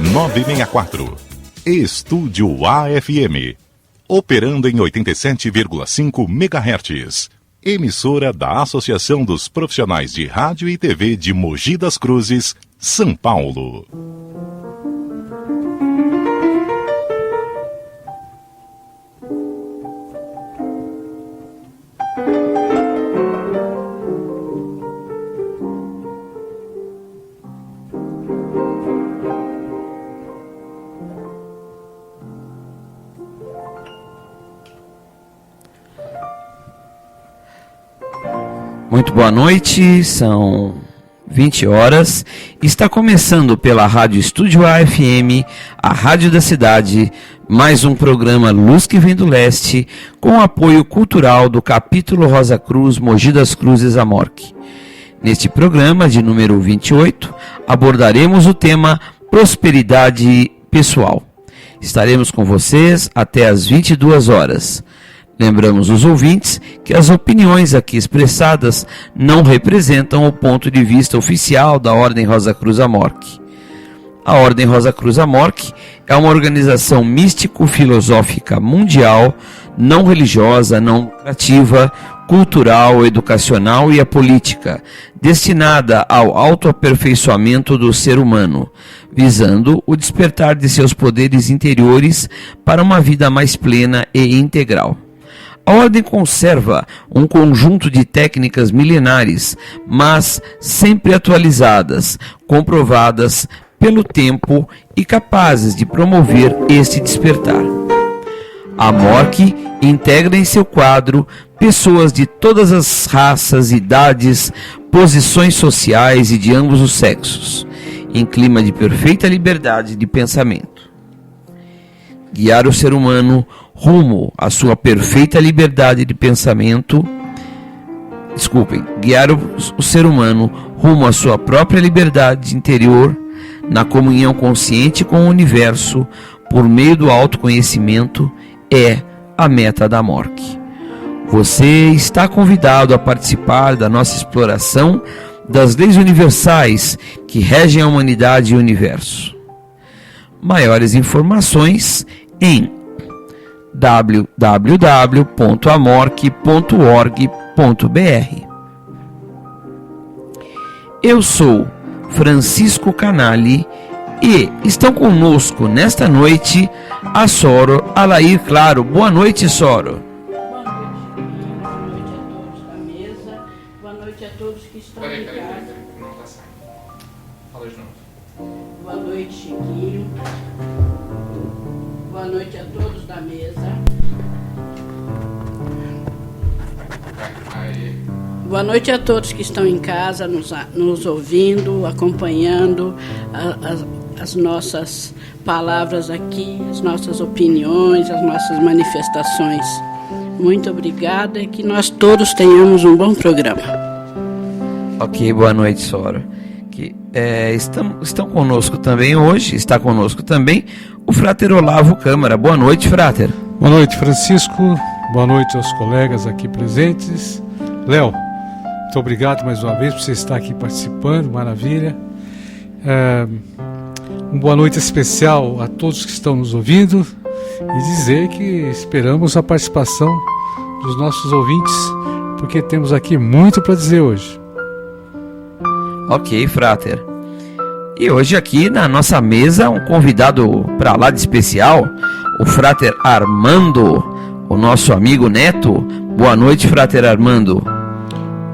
964. Estúdio AFM. Operando em 87,5 MHz. Emissora da Associação dos Profissionais de Rádio e TV de Mogi das Cruzes, São Paulo. Muito boa noite, são 20 horas. Está começando pela Rádio Estúdio AFM, a rádio da cidade, mais um programa Luz que Vem do Leste, com apoio cultural do capítulo Rosa Cruz Mogi das Cruzes Amorque. Neste programa de número 28, abordaremos o tema Prosperidade Pessoal. Estaremos com vocês até às 22 horas. Lembramos os ouvintes que as opiniões aqui expressadas não representam o ponto de vista oficial da Ordem Rosa Cruz Amorque. A Ordem Rosa Cruz Amorque é uma organização místico-filosófica mundial, não religiosa, não lucrativa, cultural, educacional e apolítica, destinada ao autoaperfeiçoamento do ser humano, visando o despertar de seus poderes interiores para uma vida mais plena e integral. A Ordem conserva um conjunto de técnicas milenares, mas sempre atualizadas, comprovadas pelo tempo e capazes de promover este despertar. A Amorque integra em seu quadro pessoas de todas as raças, idades, posições sociais e de ambos os sexos, em clima de perfeita liberdade de pensamento. Guiar o ser humano rumo à sua perfeita liberdade de pensamento, guiar o ser humano rumo à sua própria liberdade interior, na comunhão consciente com o universo, por meio do autoconhecimento, é a meta da Amorque. Você está convidado a participar da nossa exploração das leis universais que regem a humanidade e o universo. Maiores informações em www.amorque.org.br. Eu sou Francisco Canali e estão conosco nesta noite a Soro Alair Claro. Boa noite, Soro. Boa noite a todos da mesa, boa noite a todos que estão em casa. Não está saindo. Fala de novo. Boa noite, Chiquinho. Boa noite a todos da mesa. Boa noite a todos que estão em casa, nos ouvindo, acompanhando as nossas palavras aqui, as nossas opiniões, as nossas manifestações. Muito obrigada e que nós todos tenhamos um bom programa. Ok, boa noite, Sora. Estão conosco também hoje, está conosco também o Frater Olavo Câmara. Boa noite, Frater. Boa noite, Francisco. Boa noite aos colegas aqui presentes. Léo, muito obrigado mais uma vez por você estar aqui participando, maravilha. Uma boa noite especial a todos que estão nos ouvindo e dizer que esperamos a participação dos nossos ouvintes, porque temos aqui muito para dizer hoje. Ok, Frater. E hoje aqui na nossa mesa um convidado para lá de especial, o Frater Armando, o nosso amigo Neto. Boa noite, Frater Armando.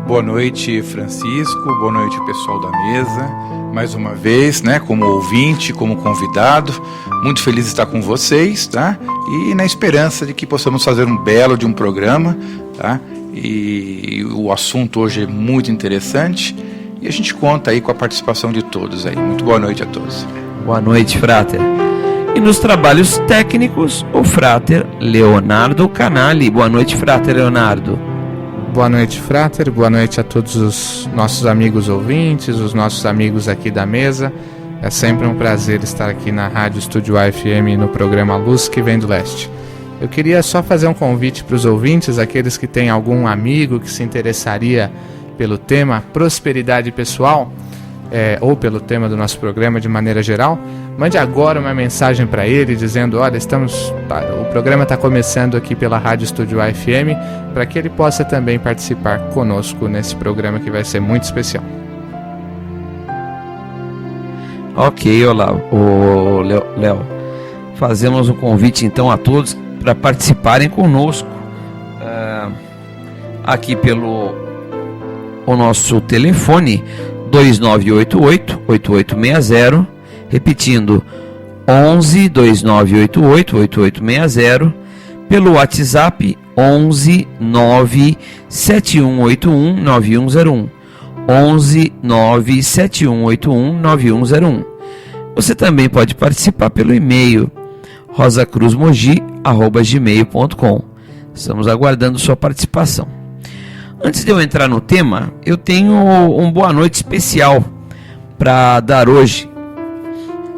Boa noite, Francisco. Boa noite, pessoal da mesa. Mais uma vez, como ouvinte, como convidado, muito feliz de estar com vocês, tá? E na esperança de que possamos fazer um belo de um programa, tá? E o assunto hoje é muito interessante e a gente conta aí com a participação de todos aí. Muito boa noite a todos. Boa noite, Frater. E nos trabalhos técnicos, o Frater Leonardo Canali. Boa noite, Frater Leonardo. Boa noite, Frater. Boa noite a todos os nossos amigos ouvintes, os nossos amigos aqui da mesa. É sempre um prazer estar aqui na Rádio Estúdio AFM no programa Luz que Vem do Leste. Eu queria só fazer um convite para os ouvintes, aqueles que têm algum amigo que se interessaria pelo tema prosperidade pessoal. ou pelo tema do nosso programa de maneira geral, mande agora uma mensagem para ele dizendo: olha, o programa está começando aqui pela Rádio Estúdio AFM, para que ele possa também participar conosco nesse programa que vai ser muito especial. Ok, olá, Léo. Fazemos um convite então a todos para participarem conosco aqui pelo o nosso telefone 2988-8860, repetindo 11-2988-8860, pelo WhatsApp 11-97181-9101, 11-97181-9101. Você também pode participar pelo e-mail rosacruzmogi@gmail.com. Estamos aguardando sua participação. Antes de eu entrar no tema, eu tenho um boa noite especial para dar hoje.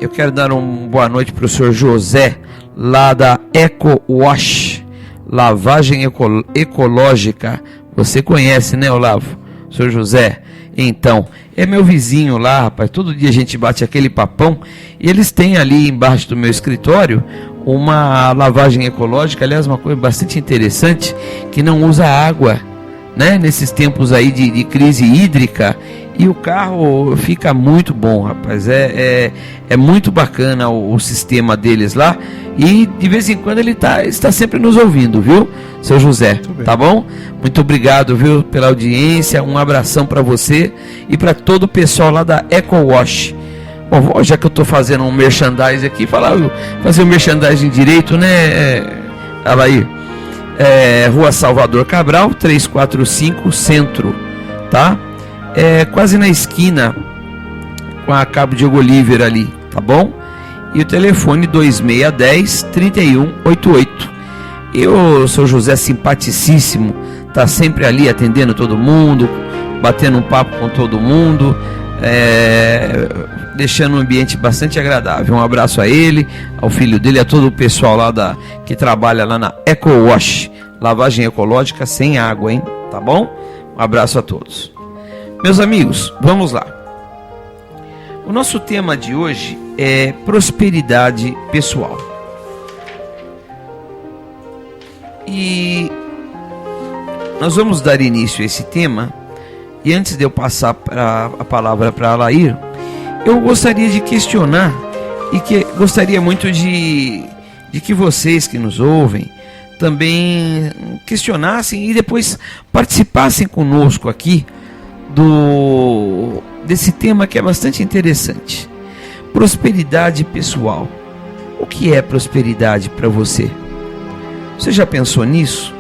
Eu quero dar uma boa noite para o senhor José, lá da Eco Wash, lavagem ecológica. Você conhece, né, Olavo? Senhor José? Então, é meu vizinho lá, rapaz. Todo dia a gente bate aquele papão. E eles têm ali embaixo do meu escritório uma lavagem ecológica, aliás, uma coisa bastante interessante, que não usa água, né? Nesses tempos aí de crise hídrica. E o carro fica muito bom, rapaz. É muito bacana o sistema deles lá. E de vez em quando ele está sempre nos ouvindo, viu, seu José? Tá bom? Muito obrigado, viu, pela audiência. Um abração para você e para todo o pessoal lá da Eco Wash. Bom, já que eu estou fazendo um merchandising aqui, fazer um merchandising direito, né, Alair? Rua Salvador Cabral, 345 Centro, tá? Quase na esquina com a Cabo Diogo Oliver ali, tá bom? E o telefone 2610-3188. E o seu José simpaticíssimo, tá sempre ali atendendo todo mundo, batendo um papo com todo mundo, deixando um ambiente bastante agradável. Um abraço a ele, ao filho dele, a todo o pessoal lá que trabalha lá na Eco Wash, lavagem ecológica sem água, hein? Tá bom? Um abraço a todos. Meus amigos, vamos lá. O nosso tema de hoje é prosperidade pessoal. E nós vamos dar início a esse tema. E antes de eu passar a palavra para Alair, eu gostaria de questionar e que gostaria muito de que vocês que nos ouvem também questionassem e depois participassem conosco aqui desse tema que é bastante interessante. Prosperidade pessoal. O que é prosperidade para você? Você já pensou nisso?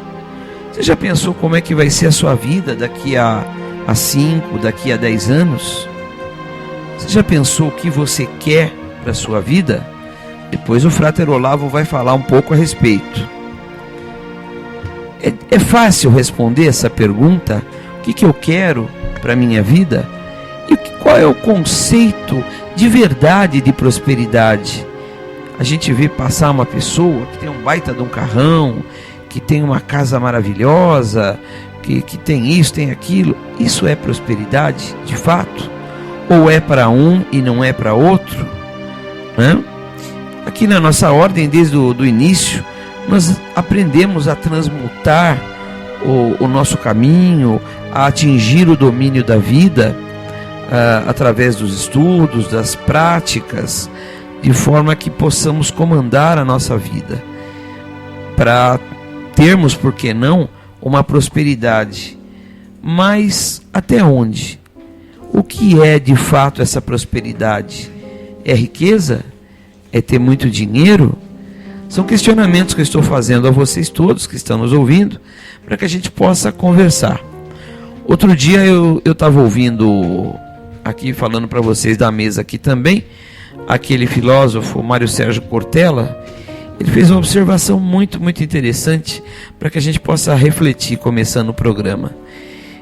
Você já pensou como é que vai ser a sua vida daqui a 5, daqui a 10 anos? Você já pensou o que você quer para a sua vida? Depois o Frater Olavo vai falar um pouco a respeito. É fácil responder essa pergunta? O que eu quero para a minha vida? E qual é o conceito de verdade de prosperidade? A gente vê passar uma pessoa que tem um baita de um carrão, que tem uma casa maravilhosa, que tem isso, tem aquilo. Isso é prosperidade, de fato? Ou é para um e não é para outro? Né? Aqui na nossa ordem, desde o início, nós aprendemos a transmutar o nosso caminho, a atingir o domínio da vida através dos estudos, das práticas, de forma que possamos comandar a nossa vida, para termos, por que não, uma prosperidade. Mas até onde? O que é de fato essa prosperidade? É riqueza? É ter muito dinheiro? São questionamentos que eu estou fazendo a vocês todos que estão nos ouvindo, para que a gente possa conversar. Outro dia eu estava ouvindo aqui, falando para vocês da mesa aqui também, aquele filósofo Mário Sérgio Cortella. Ele fez uma observação muito, muito interessante para que a gente possa refletir começando o programa.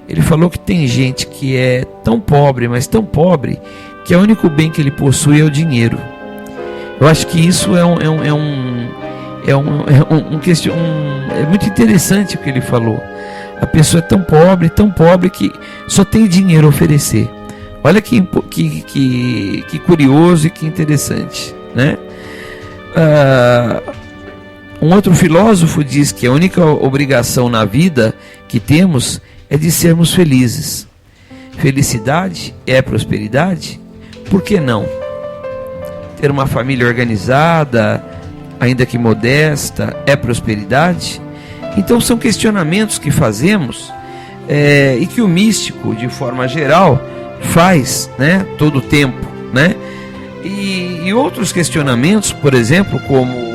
Ele falou que tem gente que é tão pobre, mas tão pobre, que o único bem que ele possui é o dinheiro. Eu acho que isso é muito interessante o que ele falou. A pessoa é tão pobre que só tem dinheiro a oferecer. Olha que curioso e que interessante, né? Um outro filósofo diz que a única obrigação na vida que temos é de sermos felizes. Felicidade é prosperidade? Por que não? Ter uma família organizada, ainda que modesta, é prosperidade? Então são questionamentos que fazemos e que o místico, de forma geral, faz, né, todo o tempo, né? E outros questionamentos, por exemplo, como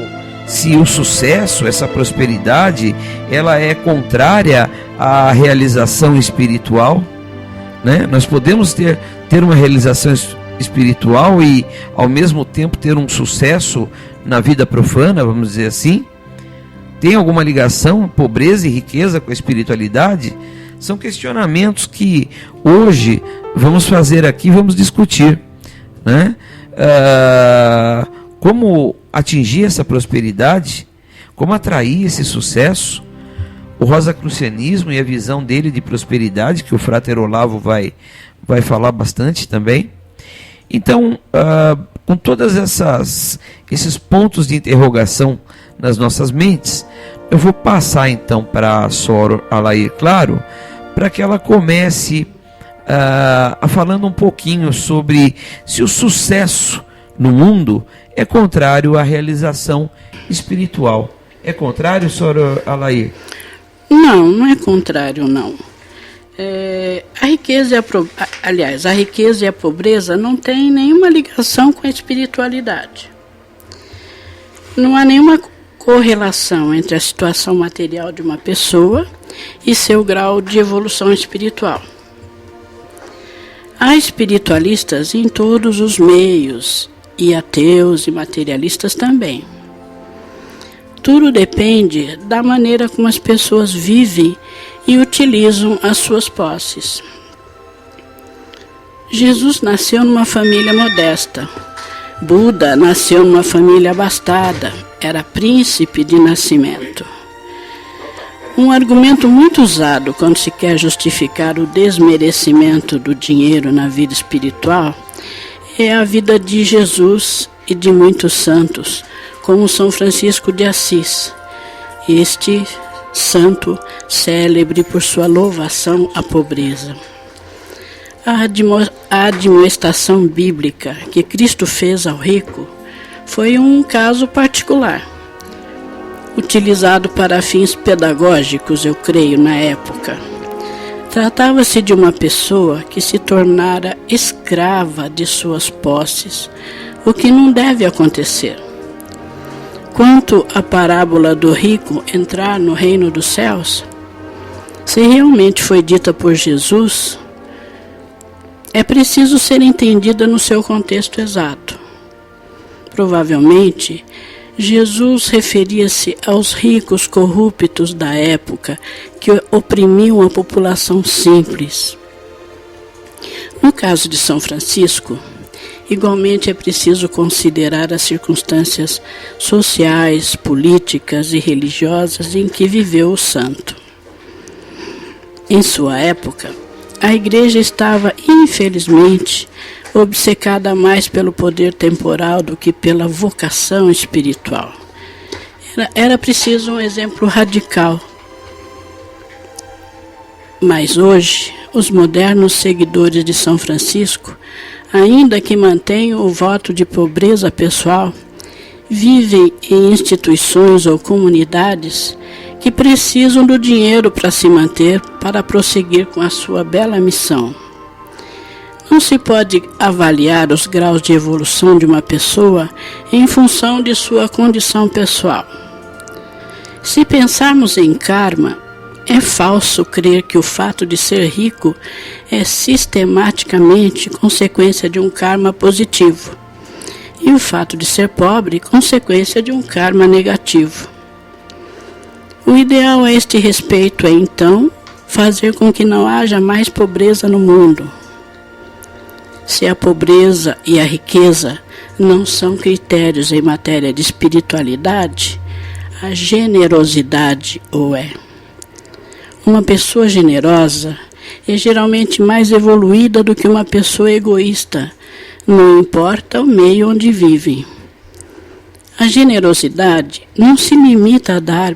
se o sucesso, essa prosperidade, ela é contrária à realização espiritual, né? Nós podemos ter uma realização espiritual e ao mesmo tempo ter um sucesso na vida profana, vamos dizer assim. Tem alguma ligação, pobreza e riqueza, com a espiritualidade? São questionamentos que hoje vamos fazer aqui, vamos discutir, né? Como atingir essa prosperidade, como atrair esse sucesso, o rosacrucianismo e a visão dele de prosperidade, que o Frater Olavo vai falar bastante também. Então, com todas esses pontos de interrogação nas nossas mentes, eu vou passar então para a Sor Alair Claro, para que ela comece falando um pouquinho sobre se o sucesso no mundo é contrário à realização espiritual. É contrário, Sor Alair? Não é contrário, não. A riqueza e a pobreza não têm nenhuma ligação com a espiritualidade. Não há nenhuma correlação entre a situação material de uma pessoa e seu grau de evolução espiritual. Há espiritualistas em todos os meios, e ateus e materialistas também. Tudo depende da maneira como as pessoas vivem e utilizam as suas posses. Jesus nasceu numa família modesta. Buda nasceu numa família abastada. Era príncipe de nascimento. Um argumento muito usado quando se quer justificar o desmerecimento do dinheiro na vida espiritual é a vida de Jesus e de muitos santos, como São Francisco de Assis. Este santo célebre por sua louvação à pobreza. A admoestação bíblica que Cristo fez ao rico foi um caso particular, utilizado para fins pedagógicos, eu creio, na época. Tratava-se de uma pessoa que se tornara escrava de suas posses, o que não deve acontecer. Quanto à parábola do rico entrar no reino dos céus, se realmente foi dita por Jesus, é preciso ser entendida no seu contexto exato. Provavelmente, Jesus referia-se aos ricos corruptos da época que oprimiam a população simples. No caso de São Francisco, igualmente é preciso considerar as circunstâncias sociais, políticas e religiosas em que viveu o santo. Em sua época, a Igreja estava, infelizmente, obcecada mais pelo poder temporal do que pela vocação espiritual. Era preciso um exemplo radical. Mas hoje, os modernos seguidores de São Francisco, ainda que mantenham o voto de pobreza pessoal, vivem em instituições ou comunidades que precisam do dinheiro para se manter, para prosseguir com a sua bela missão. Não se pode avaliar os graus de evolução de uma pessoa em função de sua condição pessoal. Se pensarmos em karma, é falso crer que o fato de ser rico é sistematicamente consequência de um karma positivo, e o fato de ser pobre consequência de um karma negativo. O ideal a este respeito é, então, fazer com que não haja mais pobreza no mundo. Se a pobreza e a riqueza não são critérios em matéria de espiritualidade, a generosidade o é. Uma pessoa generosa é geralmente mais evoluída do que uma pessoa egoísta, não importa o meio onde vivem. A generosidade não se limita a dar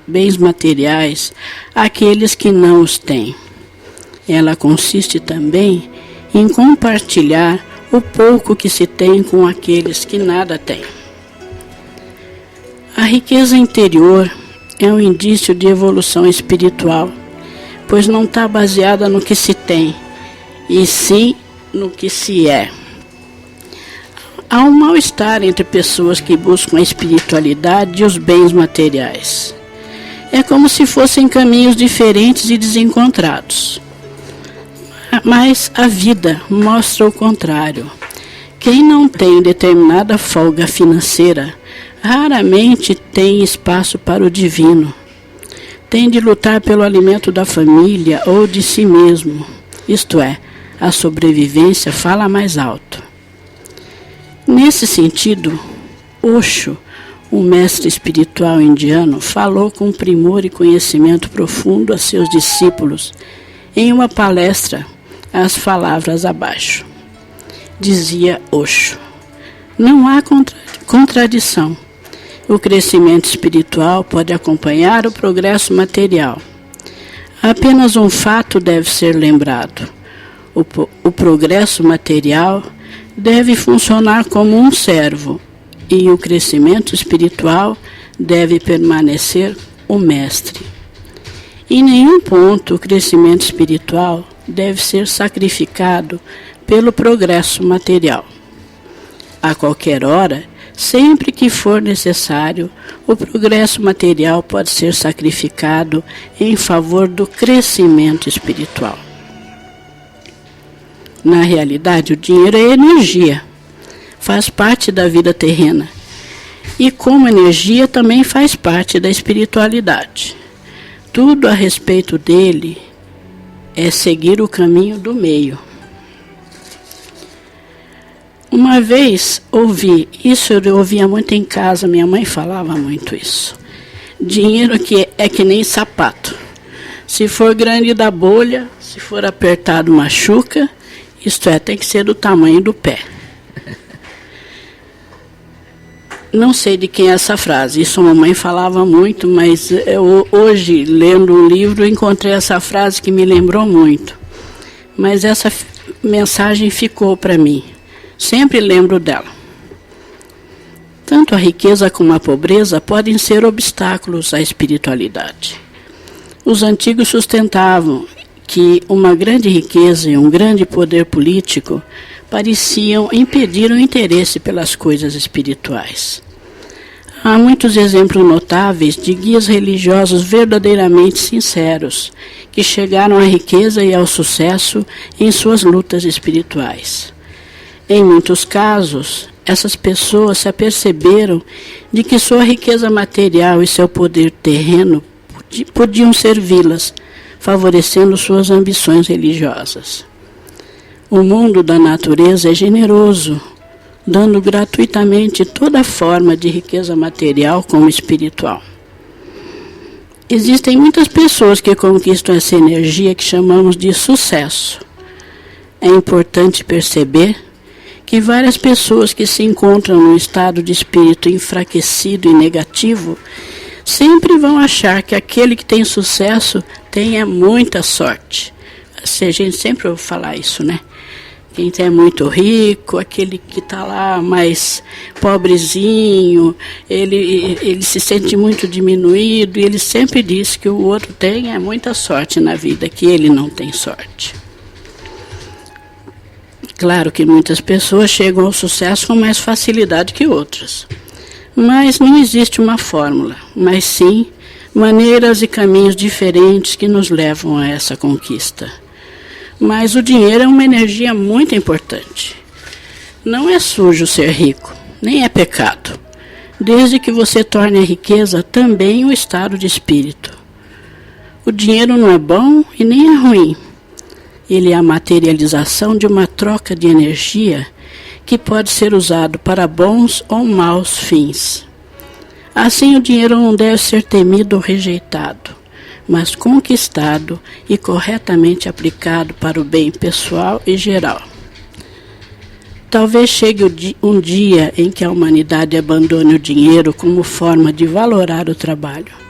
bens materiais àqueles que não os têm. Ela consiste também em compartilhar o pouco que se tem com aqueles que nada têm. A riqueza interior é um indício de evolução espiritual, pois não está baseada no que se tem, e sim no que se é. Há um mal-estar entre pessoas que buscam a espiritualidade e os bens materiais. É como se fossem caminhos diferentes e desencontrados. Mas a vida mostra o contrário. Quem não tem determinada folga financeira, raramente tem espaço para o divino. Tem de lutar pelo alimento da família ou de si mesmo. Isto é, a sobrevivência fala mais alto. Nesse sentido, Osho, um mestre espiritual indiano, falou com primor e conhecimento profundo a seus discípulos em uma palestra as palavras abaixo. Dizia Osho: não há contradição. O crescimento espiritual pode acompanhar o progresso material. Apenas um fato deve ser lembrado. O progresso material deve funcionar como um servo e o crescimento espiritual deve permanecer o mestre. Em nenhum ponto o crescimento espiritual deve ser sacrificado pelo progresso material. A qualquer hora, sempre que for necessário, o progresso material pode ser sacrificado em favor do crescimento espiritual. Na realidade, o dinheiro é energia, faz parte da vida terrena. E como energia também faz parte da espiritualidade. Tudo a respeito dele é seguir o caminho do meio. Uma vez ouvi, isso eu ouvia muito em casa, minha mãe falava muito isso. Dinheiro que é que nem sapato. Se for grande dá bolha, se for apertado machuca, isto é, tem que ser do tamanho do pé. Não sei de quem é essa frase, isso a mamãe falava muito, mas eu, hoje, lendo um livro, encontrei essa frase que me lembrou muito. Mas essa mensagem ficou para mim, sempre lembro dela. Tanto a riqueza como a pobreza podem ser obstáculos à espiritualidade. Os antigos sustentavam que uma grande riqueza e um grande poder político pareciam impedir o interesse pelas coisas espirituais. Há muitos exemplos notáveis de guias religiosos verdadeiramente sinceros, que chegaram à riqueza e ao sucesso em suas lutas espirituais. Em muitos casos, essas pessoas se aperceberam de que sua riqueza material e seu poder terreno podiam servi-las, favorecendo suas ambições religiosas. O mundo da natureza é generoso, dando gratuitamente toda forma de riqueza material como espiritual. Existem muitas pessoas que conquistam essa energia que chamamos de sucesso. É importante perceber que várias pessoas que se encontram num estado de espírito enfraquecido e negativo sempre vão achar que aquele que tem sucesso tenha muita sorte. A gente sempre ouve falar isso, né? Quem é muito rico, aquele que está lá mais pobrezinho, ele se sente muito diminuído e ele sempre diz que o outro tem muita sorte na vida, que ele não tem sorte. Claro que muitas pessoas chegam ao sucesso com mais facilidade que outras. Mas não existe uma fórmula, mas sim maneiras e caminhos diferentes que nos levam a essa conquista. Mas o dinheiro é uma energia muito importante. Não é sujo ser rico, nem é pecado, desde que você torne a riqueza também um estado de espírito. O dinheiro não é bom e nem é ruim. Ele é a materialização de uma troca de energia que pode ser usado para bons ou maus fins. Assim, o dinheiro não deve ser temido ou rejeitado, mas conquistado e corretamente aplicado para o bem pessoal e geral. Talvez chegue um dia em que a humanidade abandone o dinheiro como forma de valorar o trabalho.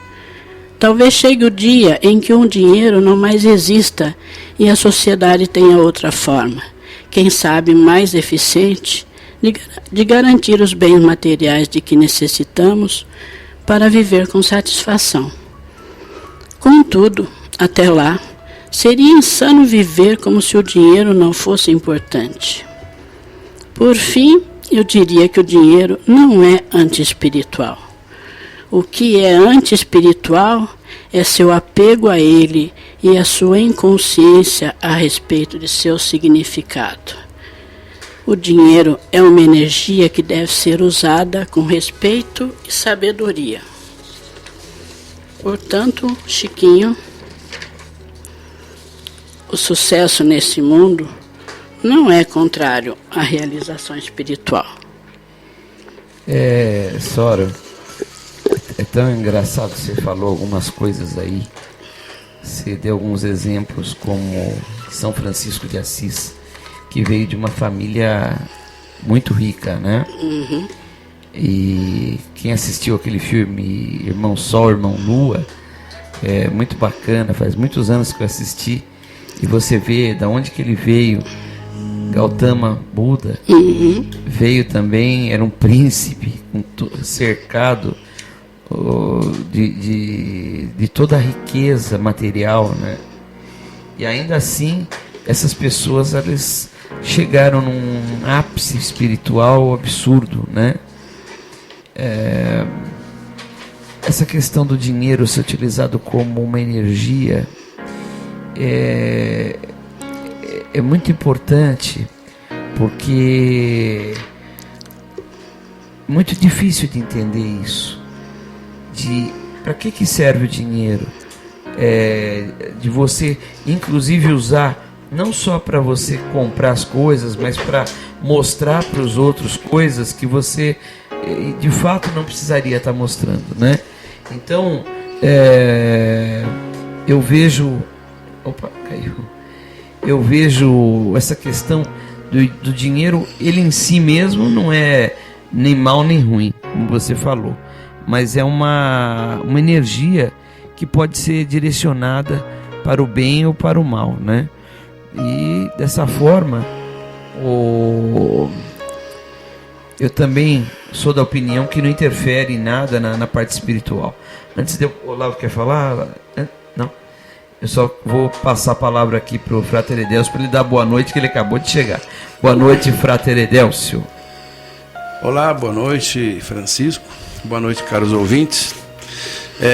Talvez chegue o dia em que o dinheiro não mais exista e a sociedade tenha outra forma, quem sabe mais eficiente, de garantir os bens materiais de que necessitamos para viver com satisfação. Contudo, até lá, seria insano viver como se o dinheiro não fosse importante. Por fim, eu diria que o dinheiro não é anti-espiritual. O que é anti-espiritual é seu apego a ele e a sua inconsciência a respeito de seu significado. O dinheiro é uma energia que deve ser usada com respeito e sabedoria. Portanto, Chiquinho, o sucesso nesse mundo não é contrário à realização espiritual. Sora, é tão engraçado, você falou algumas coisas aí, você deu alguns exemplos como São Francisco de Assis, que veio de uma família muito rica, né? Uhum. E quem assistiu aquele filme Irmão Sol, Irmão Lua, é muito bacana, faz muitos anos que eu assisti, e você vê da onde que ele veio. Gautama Buda veio também, era um príncipe cercado de toda a riqueza material, né? E ainda assim, essas pessoas, elas chegaram num ápice espiritual absurdo, né? Essa questão do dinheiro ser utilizado como uma energia é muito importante, porque é muito difícil de entender isso. Para que serve o dinheiro? De você, inclusive, usar não só para você comprar as coisas, mas para mostrar para os outros coisas que você, de fato, não precisaria estar mostrando, né? Então, eu vejo... Opa, caiu. Eu vejo essa questão do dinheiro, ele em si mesmo não é nem mal nem ruim, como você falou, mas é uma energia que pode ser direcionada para o bem ou para o mal, né? E dessa forma, eu também sou da opinião que não interfere em nada na parte espiritual. Antes de o Olavo quer falar? Não. Eu só vou passar a palavra aqui para o Frater Edélcio para ele dar boa noite, que ele acabou de chegar. Boa noite, Frater Edélcio. Olá, boa noite, Francisco. Boa noite, caros ouvintes.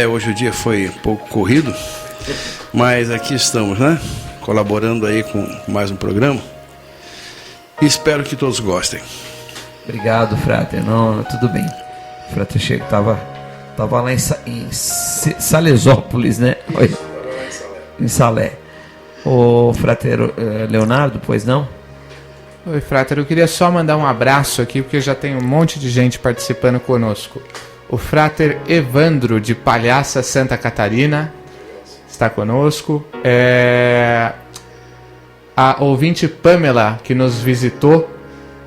Hoje o dia foi um pouco corrido, mas aqui estamos, né? Colaborando aí com mais um programa. E espero que todos gostem. Obrigado, Frater. Não, tudo bem. O Frater estava lá em Salesópolis, né? Oi. Em Salé. O Frater Leonardo, pois não? Oi, Frater, eu queria só mandar um abraço aqui, porque já tem um monte de gente participando conosco. O Frater Evandro, de Palhaça, Santa Catarina, está conosco. A ouvinte Pamela, que nos visitou,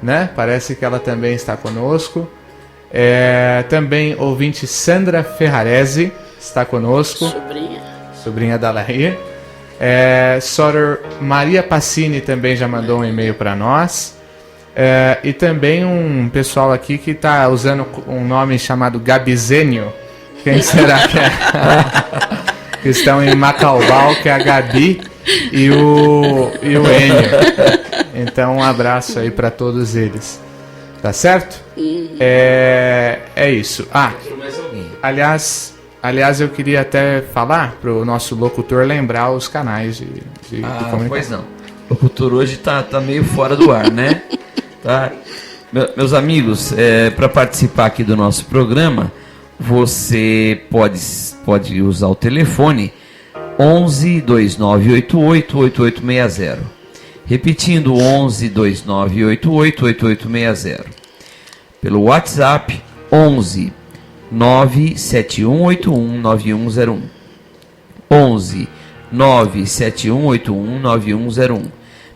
né? Parece que ela também está conosco. Também ouvinte Sandra Ferrarese está conosco. Sobrinha da Laí. Sora Maria Passini também já mandou um e-mail para nós. E também um pessoal aqui que está usando um nome chamado Gabizênio. Quem será que é? Que estão em Macaubal, que é a Gabi e o Enio. Então um abraço aí para todos eles. Tá certo? É isso. Aliás, eu queria até falar para o nosso locutor lembrar os canais de comunicação. Pois não. O locutor hoje tá meio fora do ar, né? Tá? Meus amigos, para participar aqui do nosso programa, você pode usar o telefone 11 2988 8860. Repetindo, 11 2988 8860. Pelo WhatsApp, 11 971819101. 11 971819101.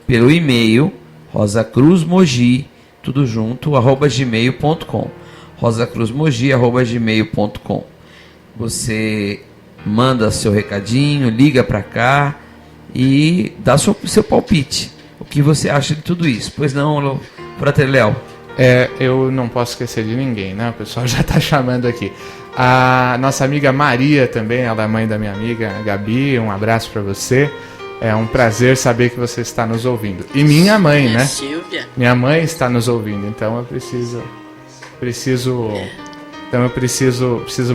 Pelo e-mail rosacruzmogi, tudo junto, @gmail.com. rosacruzmogi@gmail.com. Você manda seu recadinho, liga para cá e dá seu palpite. O que você acha de tudo isso? Pois não, Frater Léo? Eu não posso esquecer de ninguém, né? O pessoal já está chamando aqui. A nossa amiga Maria também, ela é mãe da minha amiga Gabi, um abraço para você. É um prazer saber que você está nos ouvindo. E minha mãe, né? Silvia. Minha mãe está nos ouvindo, então eu preciso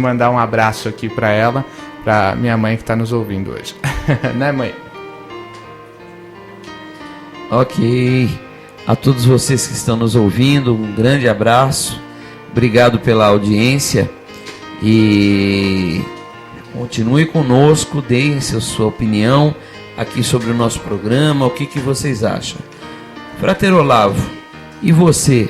mandar um abraço aqui para ela, para minha mãe que está nos ouvindo hoje. Né, mãe? Ok. A todos vocês que estão nos ouvindo, um grande abraço. Obrigado pela audiência. E continue conosco, deem sua opinião aqui sobre o nosso programa, o que vocês acham. Frater Olavo, e você?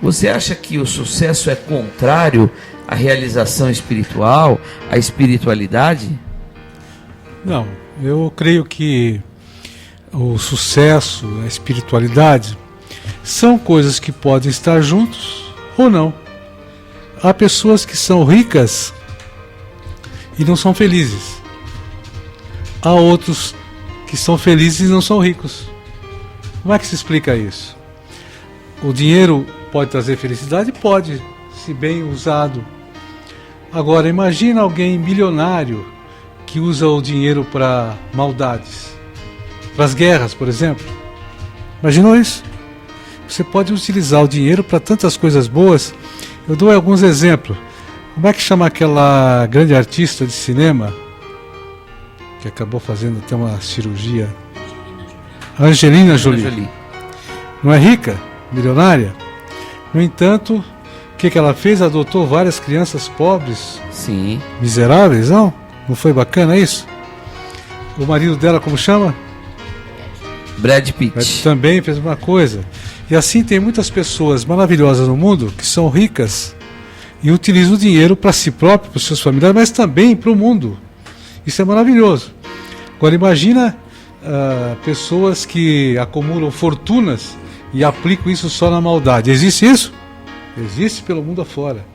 Você acha que o sucesso é contrário à realização espiritual, à espiritualidade? Não, eu creio que o sucesso, a espiritualidade, são coisas que podem estar juntos ou não. Há pessoas que são ricas e não são felizes. Há outros que são felizes e não são ricos. Como é que se explica isso? O dinheiro pode trazer felicidade? Pode, se bem usado. Agora, imagina alguém milionário que usa o dinheiro para maldades, para as guerras, por exemplo. Imaginou isso? Você pode utilizar o dinheiro para tantas coisas boas. Eu dou alguns exemplos. Como é que chama aquela grande artista de cinema que acabou fazendo até uma cirurgia? Angelina Jolie. Não é rica? Milionária? No entanto, o que ela fez? Adotou várias crianças pobres. Sim. Miseráveis, não? Não foi bacana isso? O marido dela, como chama? Brad Pitt. Também fez uma coisa. E assim tem muitas pessoas maravilhosas no mundo que são ricas e utilizam o dinheiro para si próprio, para os seus familiares, mas também para o mundo. Isso é maravilhoso. Agora imagina pessoas que acumulam fortunas e aplicam isso só na maldade. Existe isso? Existe pelo mundo afora.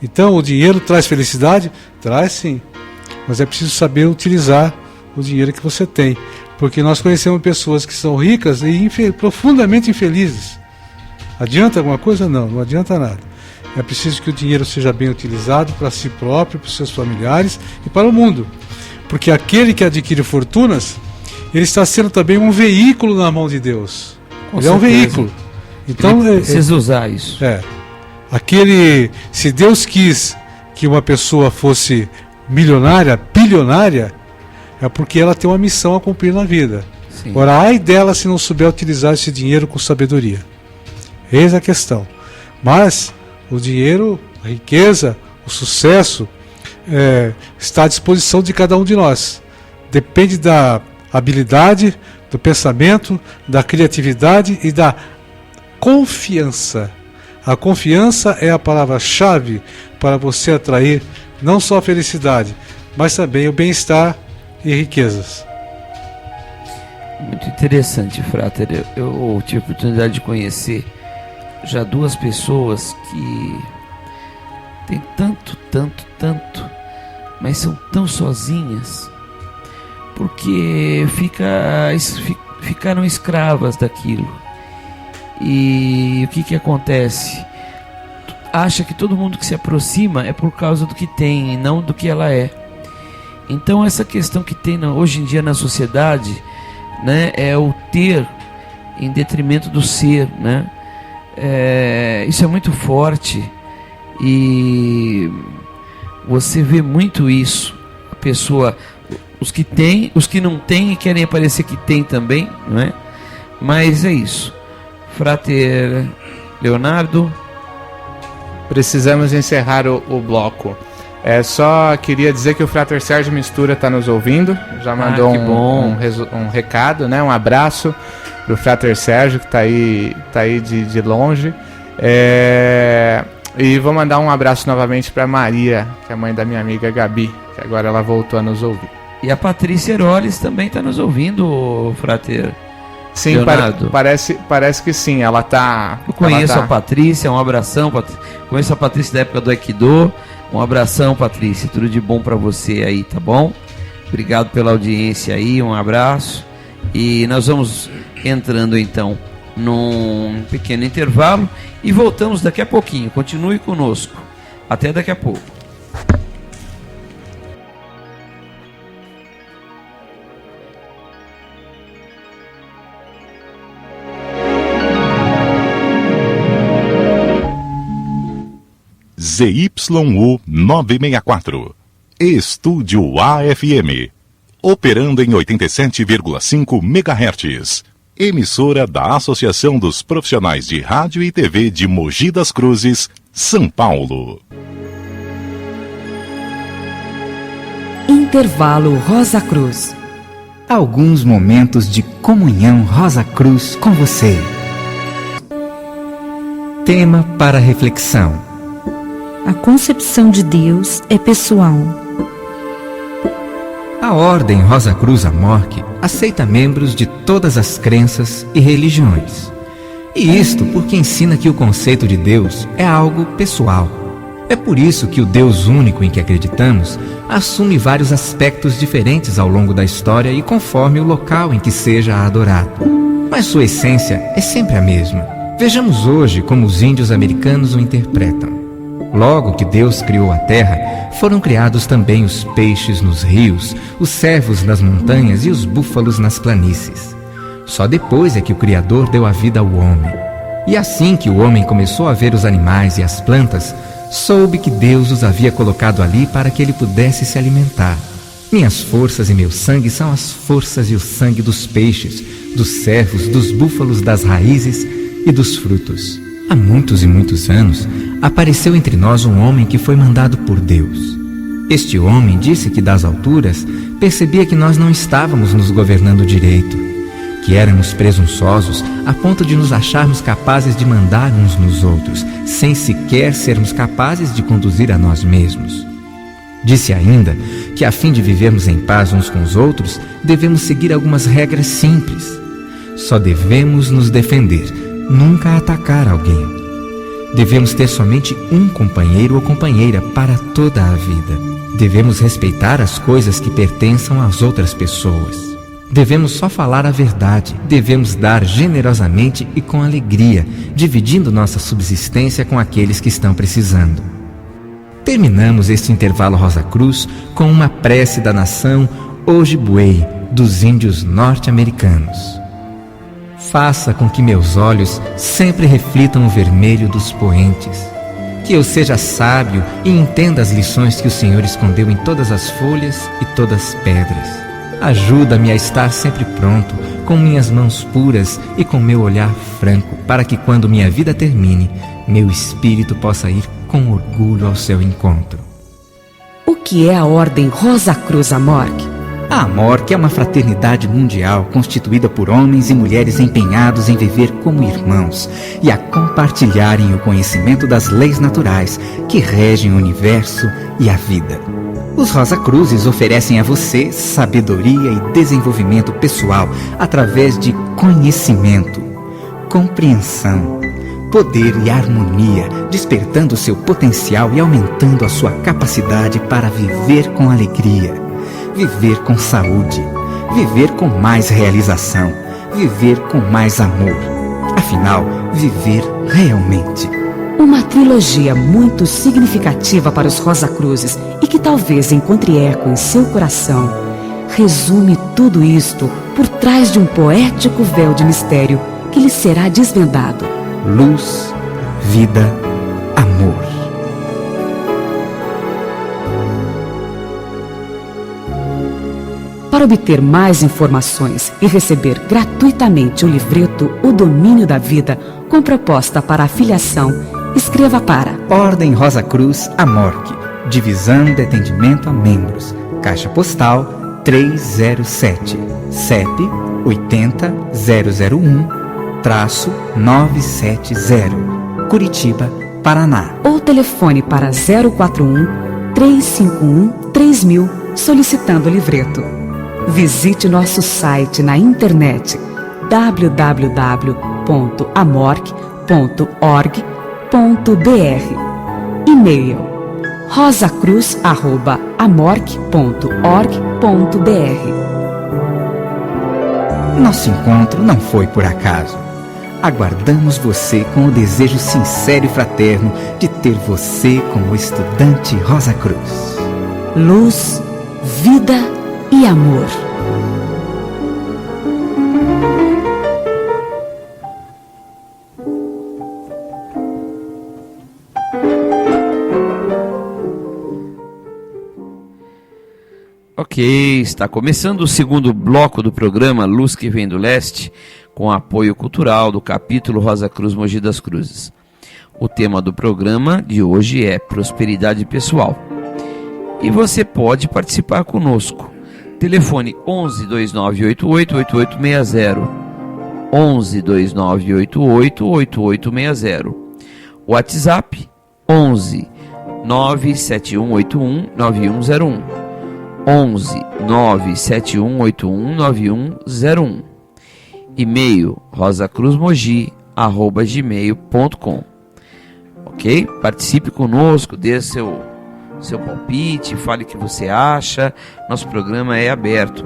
Então o dinheiro traz felicidade? Traz sim. Mas é preciso saber utilizar o dinheiro que você tem. Porque nós conhecemos pessoas que são ricas e profundamente infelizes. Adianta alguma coisa? Não, não adianta nada. É preciso que o dinheiro seja bem utilizado para si próprio, para os seus familiares e para o mundo. Porque aquele que adquire fortunas, ele está sendo também um veículo na mão de Deus. Ele é um veículo. Então, precisa usar isso. Se Deus quis que uma pessoa fosse milionária, bilionária, é porque ela tem uma missão a cumprir na vida. Sim. Ora, ai dela se não souber utilizar esse dinheiro com sabedoria. Eis a questão. Mas o dinheiro, a riqueza, o sucesso está à disposição de cada um de nós. Depende da habilidade, do pensamento, da criatividade e da confiança. A confiança é a palavra-chave para você atrair não só a felicidade, mas também o bem-estar e riquezas. Muito interessante, Frater. Eu tive a oportunidade de conhecer já duas pessoas que têm tanto, mas são tão sozinhas porque ficaram escravas daquilo. E o que acontece? Acha que todo mundo que se aproxima é por causa do que tem e não do que ela é. Então essa questão que tem hoje em dia na sociedade, né, é o ter em detrimento do ser, né? Isso é muito forte e você vê muito isso. A pessoa, os que têm, os que não têm e querem parecer que tem também, não é? Mas é isso. Frater Leonardo. Precisamos encerrar o bloco. Só queria dizer que o Frater Sérgio Mistura está nos ouvindo. Já mandou um recado, né? Um abraço para o Frater Sérgio, que está aí de longe. E vou mandar um abraço novamente para Maria, que é a mãe da minha amiga Gabi, que agora ela voltou a nos ouvir. E a Patrícia Heroles também está nos ouvindo, frater. Sim, parece que sim. Ela tá. Eu conheço a Patrícia, um abração. Conheço a Patrícia da época do Aikido. Um abração, Patrícia. Tudo de bom para você aí, tá bom? Obrigado pela audiência aí, um abraço. E nós vamos entrando então num pequeno intervalo e voltamos daqui a pouquinho. Continue conosco. Até daqui a pouco. ZYU 964, Estúdio AFM, operando em 87,5 MHz, emissora da Associação dos Profissionais de Rádio e TV de Mogi das Cruzes, São Paulo. Intervalo Rosa Cruz. Alguns momentos de comunhão Rosa Cruz com você. Tema para reflexão: a concepção de Deus é pessoal. A Ordem Rosa Cruz Amorque aceita membros de todas as crenças e religiões. E isto porque ensina que o conceito de Deus é algo pessoal. É por isso que o Deus único em que acreditamos assume vários aspectos diferentes ao longo da história e conforme o local em que seja adorado. Mas sua essência é sempre a mesma. Vejamos hoje como os índios americanos o interpretam. Logo que Deus criou a terra, foram criados também os peixes nos rios, os cervos nas montanhas e os búfalos nas planícies. Só depois é que o Criador deu a vida ao homem. E assim que o homem começou a ver os animais e as plantas, soube que Deus os havia colocado ali para que ele pudesse se alimentar. Minhas forças e meu sangue são as forças e o sangue dos peixes, dos cervos, dos búfalos, das raízes e dos frutos. Há muitos e muitos anos, apareceu entre nós um homem que foi mandado por Deus. Este homem disse que das alturas percebia que nós não estávamos nos governando direito, que éramos presunçosos a ponto de nos acharmos capazes de mandar uns nos outros, sem sequer sermos capazes de conduzir a nós mesmos. Disse ainda que a fim de vivermos em paz uns com os outros, devemos seguir algumas regras simples. Só devemos nos defender, nunca atacar alguém. Devemos ter somente um companheiro ou companheira para toda a vida. Devemos respeitar as coisas que pertençam às outras pessoas. Devemos só falar a verdade. Devemos dar generosamente e com alegria, dividindo nossa subsistência com aqueles que estão precisando. Terminamos este intervalo Rosa Cruz com uma prece da nação Ojibwe, dos índios norte-americanos. Faça com que meus olhos sempre reflitam o vermelho dos poentes. Que eu seja sábio e entenda as lições que o Senhor escondeu em todas as folhas e todas as pedras. Ajuda-me a estar sempre pronto, com minhas mãos puras e com meu olhar franco, para que quando minha vida termine, meu espírito possa ir com orgulho ao seu encontro. O que é a Ordem Rosa Cruz Amorque? A Amorque é uma fraternidade mundial constituída por homens e mulheres empenhados em viver como irmãos e a compartilharem o conhecimento das leis naturais que regem o universo e a vida. Os Rosa Cruzes oferecem a você sabedoria e desenvolvimento pessoal através de conhecimento, compreensão, poder e harmonia, despertando seu potencial e aumentando a sua capacidade para viver com alegria. Viver com saúde, viver com mais realização, viver com mais amor. Afinal, viver realmente. Uma trilogia muito significativa para os Rosa Cruzes e que talvez encontre eco em seu coração, resume tudo isto por trás de um poético véu de mistério que lhe será desvendado. Luz, vida, amor. Para obter mais informações e receber gratuitamente o livreto O Domínio da Vida, com proposta para afiliação, escreva para Ordem Rosa Cruz Amorque, Divisão de Atendimento a Membros, Caixa Postal 307, CEP 80001-970, Curitiba, Paraná. Ou telefone para 041 351 3000, solicitando o livreto. Visite nosso site na internet www.amorc.org.br. E-mail rosacruz@amorc.org.br. Nosso encontro não foi por acaso. Aguardamos você com o desejo sincero e fraterno de ter você como estudante Rosa Cruz. Luz, vida e amor. Ok, está começando o segundo bloco do programa Luz que Vem do Leste, com apoio cultural do capítulo Rosa Cruz Mogi das Cruzes. O tema do programa de hoje é prosperidade pessoal. E você pode participar conosco. Telefone 11 2988 8860. 11 2988 8860. WhatsApp 11 97181 9101. 11 97181 9101. E-mail rosacruzmogi@gmail.com. Ok? Participe conosco, dê seu palpite, fale o que você acha. Nosso programa é aberto.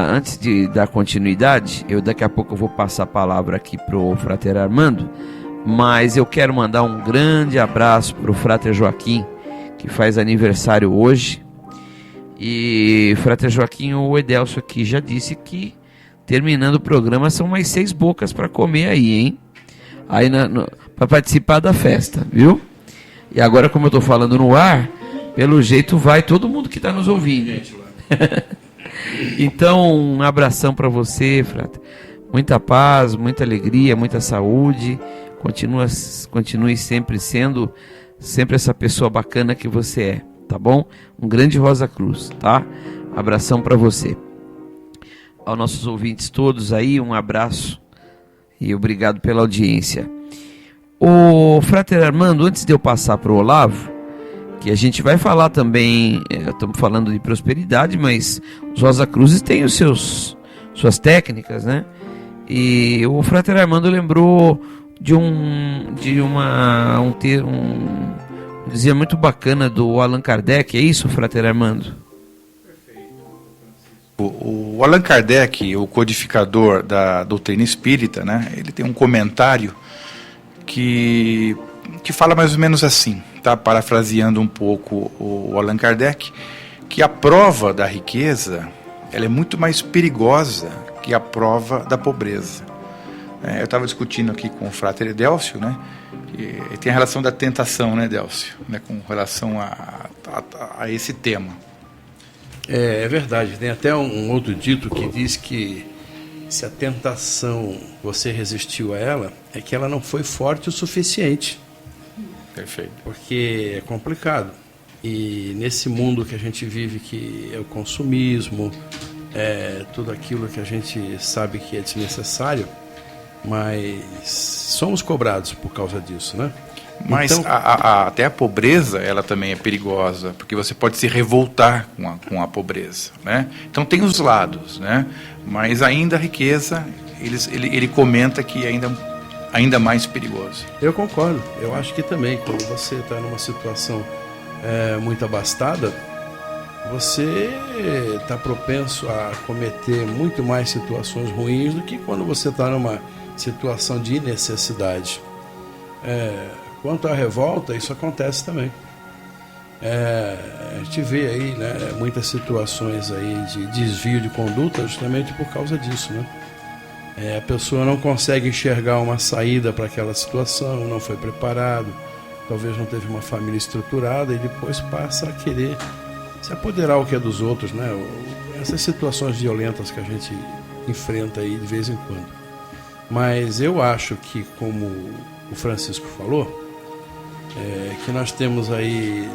Antes de dar continuidade, daqui a pouco eu vou passar a palavra aqui para o Frater Armando, mas eu quero mandar um grande abraço para o Frater Joaquim, que faz aniversário hoje. E Frater Joaquim, o Edelcio aqui já disse que terminando o programa são mais 6 bocas para comer aí, hein? Aí para participar da festa, viu? E agora, como eu estou falando no ar, pelo jeito vai todo mundo que está nos ouvindo. Então, um abração para você, Frater. Muita paz, muita alegria, muita saúde. Continue sempre sendo essa pessoa bacana que você é. Tá bom? Um grande Rosa Cruz, tá? Abração para você. Aos nossos ouvintes todos aí, um abraço e obrigado pela audiência. O Frater Armando, antes de eu passar para o Olavo, que a gente vai falar também, estamos falando de prosperidade, mas os Rosa Cruzes têm suas técnicas, né? E o Frater Armando lembrou de um dizia muito bacana do Allan Kardec, é isso, Frater Armando? Perfeito, Francisco. O Allan Kardec, o codificador da doutrina espírita, né, ele tem um comentário que fala mais ou menos assim, tá? Parafraseando um pouco o Allan Kardec, que a prova da riqueza ela é muito mais perigosa que a prova da pobreza. Eu estava discutindo aqui com o Frater Edelcio, né? E tem a relação da tentação, né, Delcio? Né, com relação a esse tema. É verdade, tem até um outro dito que diz que se a tentação você resistiu a ela, é que ela não foi forte o suficiente. Perfeito. Porque é complicado. E nesse mundo que a gente vive, que é o consumismo, tudo aquilo que a gente sabe que é desnecessário, mas somos cobrados por causa disso, né? Mas então, até a pobreza, ela também é perigosa, porque você pode se revoltar com a pobreza, né? Então tem os lados, né? Mas ainda a riqueza, ele comenta que é ainda mais perigoso. Eu concordo, eu acho que também, quando você está numa situação muito abastada, você está propenso a cometer muito mais situações ruins do que quando você está numa situação de necessidade. Quanto à revolta, isso acontece também. A gente vê aí, né, muitas situações aí de desvio de conduta justamente por causa disso, né? A pessoa não consegue enxergar uma saída para aquela situação, não foi preparado, talvez não teve uma família estruturada e depois passa a querer se apoderar o que é dos outros, né? Essas situações violentas que a gente enfrenta aí de vez em quando. Mas eu acho que, como o Francisco falou, que nós temos aí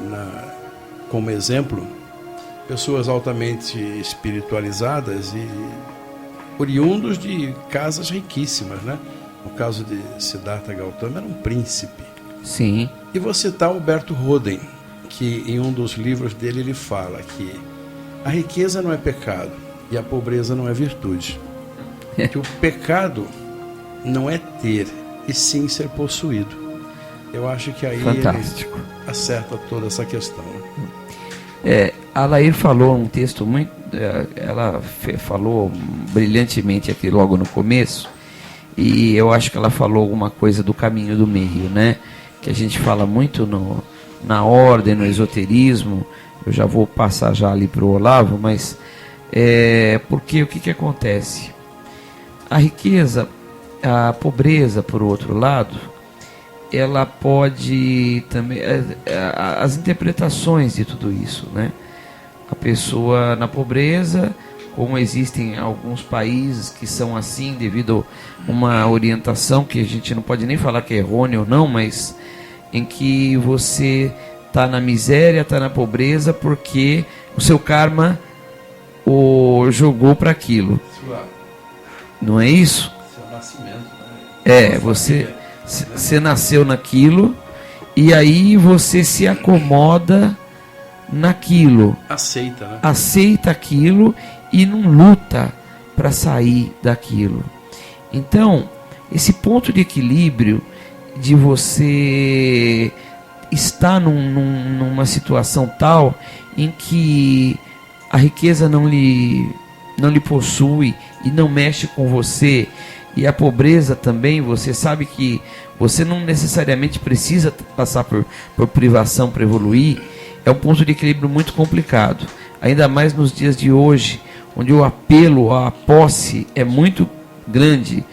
como exemplo pessoas altamente espiritualizadas e oriundos de casas riquíssimas, né? No caso de Siddhartha Gautama era um príncipe. Sim. E vou citar Alberto Roden, que em um dos livros dele ele fala que a riqueza não é pecado e a pobreza não é virtude. Que o pecado não é ter, e sim ser possuído. Eu acho que aí Fantástico. ele acerta toda essa questão. Né? A Lair falou um texto muito... ela falou brilhantemente aqui logo no começo, e eu acho que ela falou alguma coisa do caminho do meio, né? Que a gente fala muito na ordem, no esoterismo. Eu já vou passar já ali para o Olavo, mas porque o que acontece? A riqueza, a pobreza, por outro lado, ela pode também... as interpretações de tudo isso, né? A pessoa na pobreza, como existem alguns países que são assim devido a uma orientação que a gente não pode nem falar que é errônea ou não, mas em que você está na miséria, está na pobreza porque o seu karma o jogou para aquilo. Não é isso? Seu nascimento, né? Você nasceu naquilo e aí você se acomoda naquilo. Aceita, né? Aceita aquilo e não luta para sair daquilo. Então, esse ponto de equilíbrio de você estar numa situação tal em que a riqueza não lhe possui e não mexe com você, e a pobreza também, você sabe que você não necessariamente precisa passar por privação para evoluir. É um ponto de equilíbrio muito complicado, ainda mais nos dias de hoje, onde o apelo à posse é muito grande.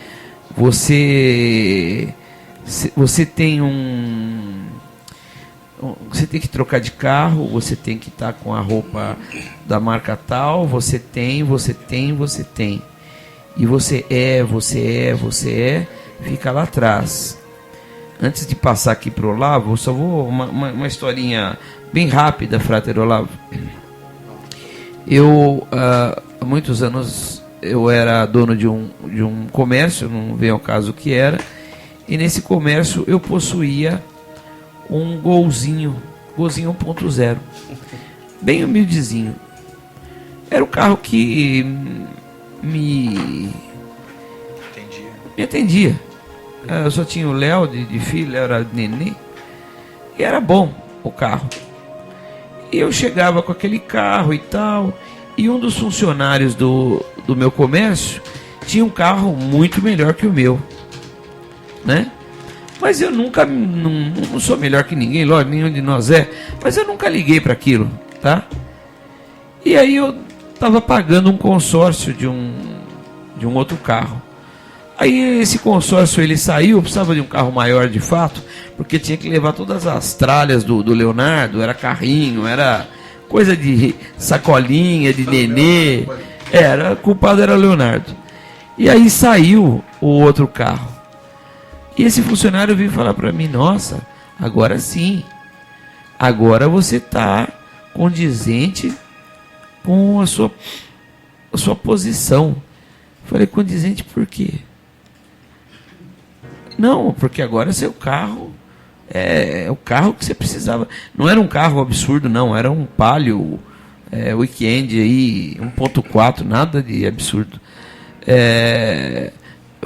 Você tem você tem que trocar de carro, você tem que estar com a roupa da marca tal, você tem, e você fica lá atrás. Antes de passar aqui para o Olavo, só vou uma historinha bem rápida, Frater Olavo. Eu, há muitos anos, eu era dono de um comércio, não vem ao caso o que era, e nesse comércio eu possuía um golzinho 1.0, bem humildezinho. Era um carro que me atendia. Eu só tinha o Léo de filho, era nenê, e era bom o carro. E eu chegava com aquele carro e tal, e um dos funcionários do meu comércio tinha um carro muito melhor que o meu, né? Mas eu nunca, não sou melhor que ninguém, lógico, nenhum de nós é, mas eu nunca liguei para aquilo, tá? E aí eu estava pagando um consórcio de um outro carro. Aí esse consórcio ele saiu, eu precisava de um carro maior de fato, porque tinha que levar todas as tralhas do Leonardo, era carrinho, era coisa de sacolinha, de nenê, culpado era o Leonardo. E aí saiu o outro carro. E esse funcionário veio falar para mim: nossa, agora sim, agora você está condizente com a sua posição. Eu falei: condizente por quê? Não, porque agora seu carro é o carro que você precisava. Não era um carro absurdo, não, era um Palio Weekend aí, 1.4, nada de absurdo. Eu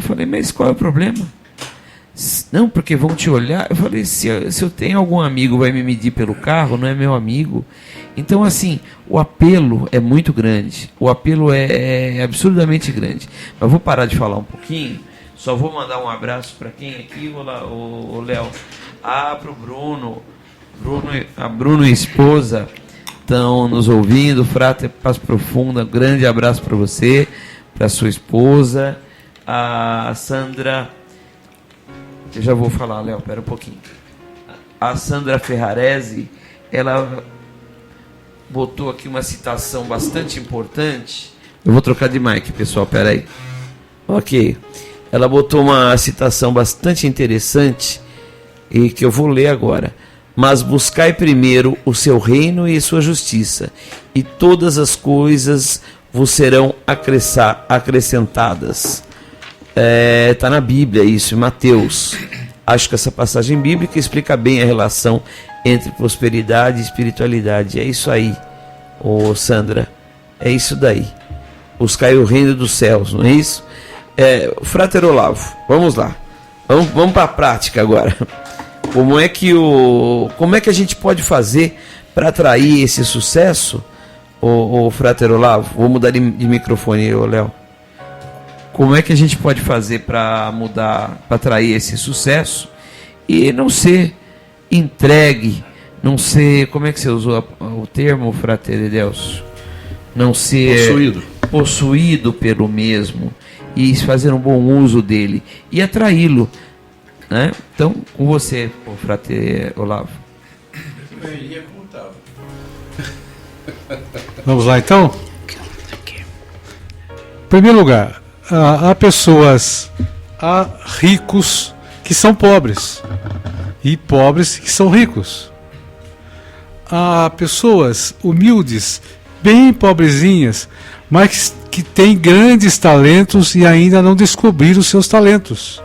falei: mas qual é o problema? Não, porque vão te olhar. Eu falei: se eu tenho algum amigo vai me medir pelo carro, não é meu amigo. Então, assim, o apelo é muito grande. O apelo é absurdamente grande. Mas eu vou parar de falar um pouquinho. Só vou mandar um abraço para quem aqui, o Léo? Para o Bruno. A Bruno e a esposa estão nos ouvindo. Frater, paz profunda. Um grande abraço para você, para sua esposa. A Sandra... Eu já vou falar, Léo, pera um pouquinho. A Sandra Ferrarese, ela botou aqui uma citação bastante importante. Eu vou trocar de mic, pessoal, pera aí. Ok. Ela botou uma citação bastante interessante e que eu vou ler agora. Mas buscai primeiro o seu reino e sua justiça, e todas as coisas vos serão acrescentadas. Está na Bíblia isso, em Mateus. Acho que essa passagem bíblica explica bem a relação entre prosperidade e espiritualidade. É isso aí, ô Sandra, é isso daí. Buscar o reino dos céus, não é isso? Frater Olavo, vamos lá, vamos para a prática agora. Como é que a gente pode fazer para atrair esse sucesso, o Frater Olavo? Vou mudar de microfone, Léo. Como é que a gente pode fazer para atrair esse sucesso e não ser entregue, não ser, como é que você usou o termo, Frater Edelcio? Não ser possuído pelo mesmo e fazer um bom uso dele e atraí-lo, né? Então, com você, Frater Olavo. Vamos lá então? Em primeiro lugar, há ricos que são pobres e pobres que são ricos. Há pessoas humildes, bem pobrezinhas, mas que têm grandes talentos e ainda não descobriram os seus talentos.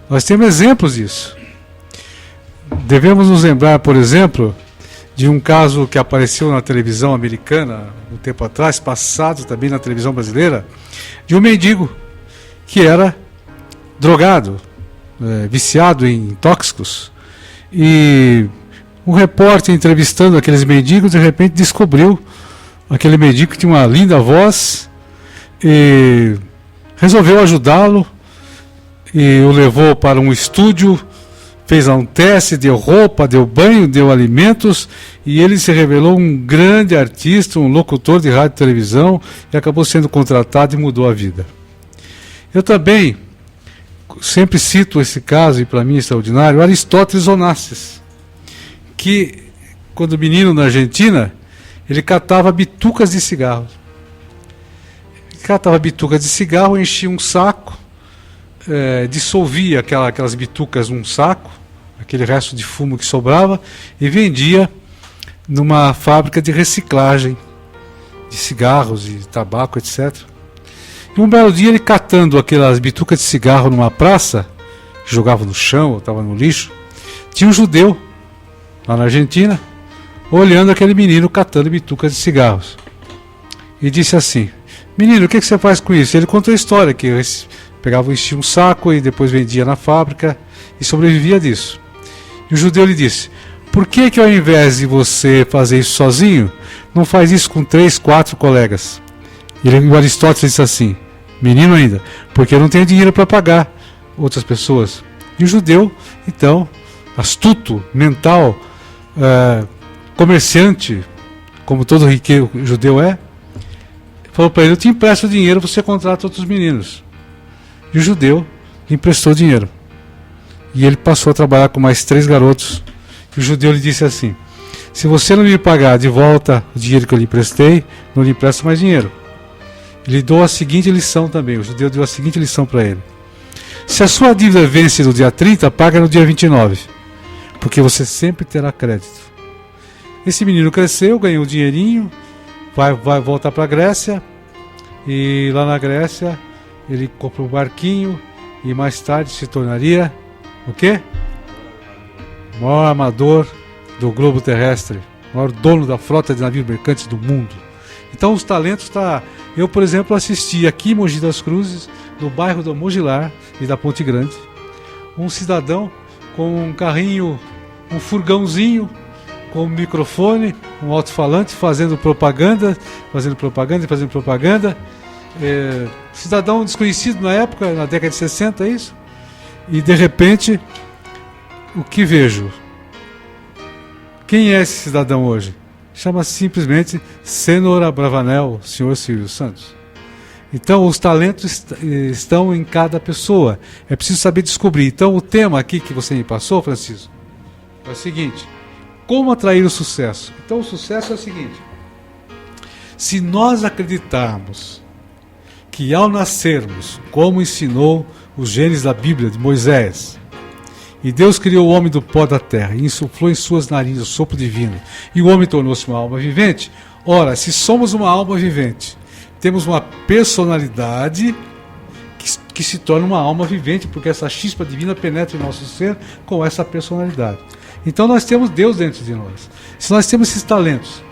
Nós temos exemplos disso. Devemos nos lembrar, por exemplo, de um caso que apareceu na televisão americana um tempo atrás, passado também na televisão brasileira, de um mendigo que era drogado, viciado em tóxicos, e um repórter entrevistando aqueles mendigos de repente descobriu aquele mendigo que tinha uma linda voz e resolveu ajudá-lo e o levou para um estúdio, fez um teste, deu roupa, deu banho, deu alimentos, e ele se revelou um grande artista, um locutor de rádio e televisão, e acabou sendo contratado e mudou a vida. Eu também sempre cito esse caso, e para mim é extraordinário, Aristóteles Onassis, que, quando menino na Argentina, ele catava bitucas de cigarro. Ele catava bitucas de cigarro, enchia um saco, dissolvia aquelas bitucas num saco, aquele resto de fumo que sobrava, e vendia numa fábrica de reciclagem de cigarros e tabaco, etc. E um belo dia, ele catando aquelas bitucas de cigarro numa praça, que jogava no chão ou estava no lixo, tinha um judeu lá na Argentina olhando aquele menino catando bitucas de cigarros e disse assim: menino, o que você faz com isso? Ele contou a história que pegava, enchia um saco e depois vendia na fábrica e sobrevivia disso. E o judeu lhe disse: por que ao invés de você fazer isso sozinho, não faz isso com 3, 4 colegas? E o Aristóteles disse assim: menino ainda, porque eu não tenho dinheiro para pagar outras pessoas. E o judeu, então, astuto, mental, comerciante, como todo riqueiro judeu falou para ele: eu te empresto dinheiro, você contrata outros meninos. E o judeu lhe emprestou dinheiro. E ele passou a trabalhar com mais 3 garotos. E o judeu lhe disse assim: se você não me pagar de volta o dinheiro que eu lhe emprestei, não lhe empresto mais dinheiro. Ele deu a seguinte lição também, o judeu deu a seguinte lição para ele: se a sua dívida vence no dia 30, paga no dia 29, porque você sempre terá crédito. Esse menino cresceu, ganhou um dinheirinho, vai voltar para a Grécia, e lá na Grécia ele comprou um barquinho e mais tarde se tornaria o quê? O maior armador do globo terrestre, o maior dono da frota de navios mercantes do mundo. Então os talentos Eu, por exemplo, assisti aqui em Mogi das Cruzes, no bairro do Mogilar e da Ponte Grande, um cidadão com um carrinho, um furgãozinho, com um microfone, um alto-falante, fazendo propaganda. Cidadão desconhecido na época, na década de 60, é isso? E de repente, o que vejo? Quem é esse cidadão hoje? Chama simplesmente Senhor Abravanel, senhor Silvio Santos. Então, os talentos estão em cada pessoa. É preciso saber descobrir. Então, o tema aqui que você me passou, Francisco, é o seguinte: como atrair o sucesso? Então, o sucesso é o seguinte: se nós acreditarmos que ao nascermos, como ensinou os genes da Bíblia de Moisés, e Deus criou o homem do pó da terra e insuflou em suas narinas o sopro divino, e o homem tornou-se uma alma vivente. Ora, se somos uma alma vivente, temos uma personalidade que se torna uma alma vivente, porque essa chispa divina penetra em nosso ser com essa personalidade. Então nós temos Deus dentro de nós. Se nós temos esses talentos,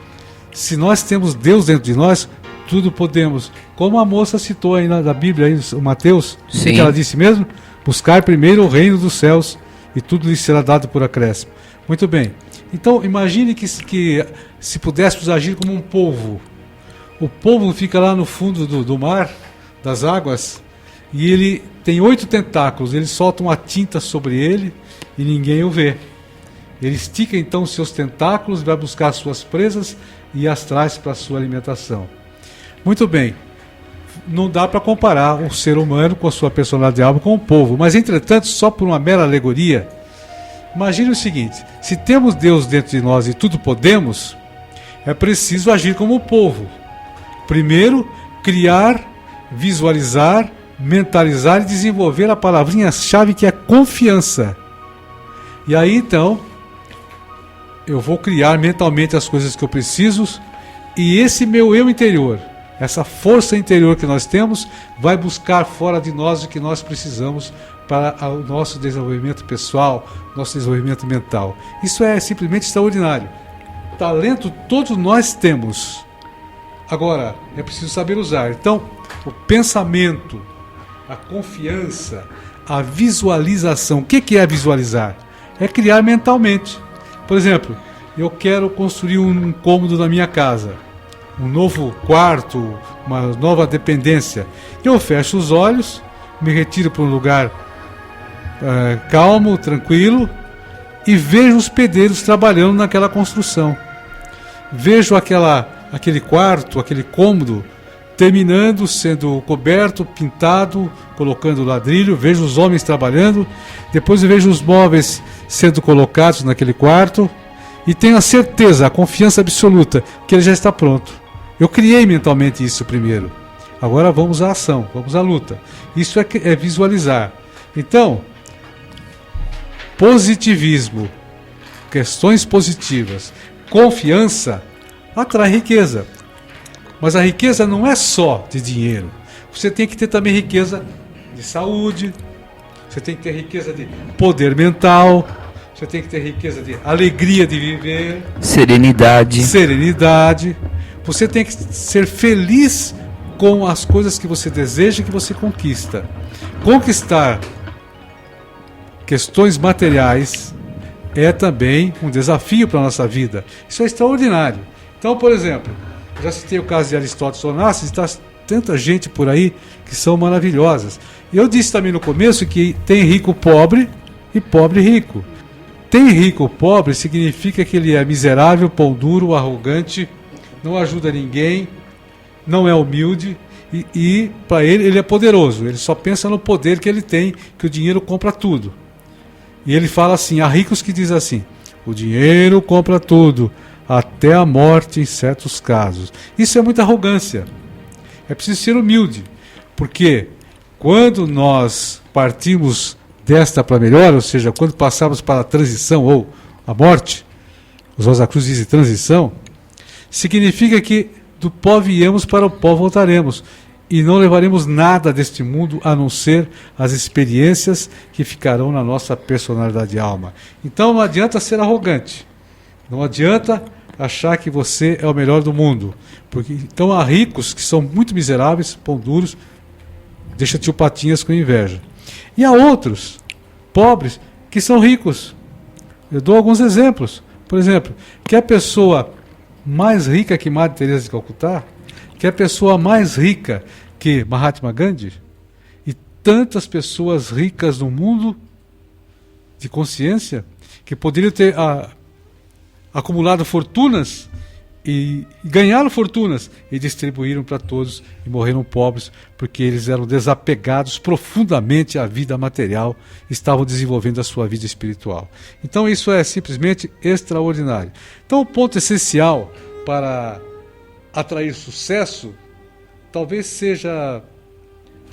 se nós temos Deus dentro de nós, tudo podemos. Como a moça citou aí na Bíblia, aí, o Mateus, o que ela disse mesmo? Buscar primeiro o reino dos céus e tudo lhe será dado por acréscimo. Muito bem. Então imagine que se pudéssemos agir como um polvo. O polvo fica lá no fundo do mar, das águas, e ele tem 8 tentáculos. Ele solta uma tinta sobre ele e ninguém o vê. Ele estica então seus tentáculos, vai buscar suas presas e as traz para a sua alimentação. Muito bem. Não dá para comparar o ser humano com a sua personalidade alma com o polvo, mas entretanto, só por uma mera alegoria, imagine o seguinte: se temos Deus dentro de nós e tudo podemos, é preciso agir como o polvo. Primeiro, criar, visualizar, mentalizar e desenvolver a palavrinha-chave que é confiança. E aí então, eu vou criar mentalmente as coisas que eu preciso, e esse meu eu interior, essa força interior que nós temos, vai buscar fora de nós o que nós precisamos para o nosso desenvolvimento pessoal, nosso desenvolvimento mental. Isso é simplesmente extraordinário. Talento todos nós temos. Agora, é preciso saber usar. Então, o pensamento, a confiança, a visualização. O que é visualizar? É criar mentalmente. Por exemplo, eu quero construir um cômodo na minha casa, um novo quarto, uma nova dependência. Eu fecho os olhos, me retiro para um lugar calmo, tranquilo, e vejo os pedreiros trabalhando naquela construção. Vejo aquele quarto, aquele cômodo, terminando, sendo coberto, pintado, colocando ladrilho. Vejo os homens trabalhando, depois eu vejo os móveis sendo colocados naquele quarto, e tenho a certeza, a confiança absoluta que ele já está pronto. Eu criei mentalmente isso primeiro. Agora vamos à ação, vamos à luta. Isso é visualizar. Então, positivismo, questões positivas, confiança, atrai riqueza. Mas a riqueza não é só de dinheiro. Você tem que ter também riqueza de saúde, você tem que ter riqueza de poder mental, você tem que ter riqueza de alegria de viver, serenidade. Você tem que ser feliz com as coisas que você deseja e que você conquista. Conquistar questões materiais é também um desafio para a nossa vida. Isso é extraordinário. Então, por exemplo, eu já citei o caso de Aristóteles Onassis, está tanta gente por aí que são maravilhosas. Eu disse também no começo que tem rico pobre e pobre rico. Tem rico pobre significa que ele é miserável, pão duro, arrogante, não ajuda ninguém, não é humilde e para ele é poderoso. Ele só pensa no poder que ele tem, que o dinheiro compra tudo. E ele fala assim, há ricos que dizem assim: o dinheiro compra tudo, até a morte em certos casos. Isso é muita arrogância. É preciso ser humilde, porque quando nós partimos desta para melhor, ou seja, quando passamos para a transição ou a morte, os Rosa Cruz dizem transição, significa que do pó viemos para o pó voltaremos, e não levaremos nada deste mundo a não ser as experiências que ficarão na nossa personalidade e alma. Então não adianta ser arrogante, não adianta achar que você é o melhor do mundo, porque então há ricos que são muito miseráveis, pão duros, deixa tio Patinhas com inveja. E há outros, pobres, que são ricos. Eu dou alguns exemplos. Por exemplo, que a pessoa mais rica que Madre Teresa de Calcutá, que a pessoa mais rica que Mahatma Gandhi, e tantas pessoas ricas no mundo de consciência, que poderiam ter acumulado fortunas e ganharam fortunas e distribuíram para todos e morreram pobres porque eles eram desapegados profundamente à vida material, estavam desenvolvendo a sua vida espiritual. Então isso é simplesmente extraordinário. Então o ponto essencial para atrair sucesso talvez seja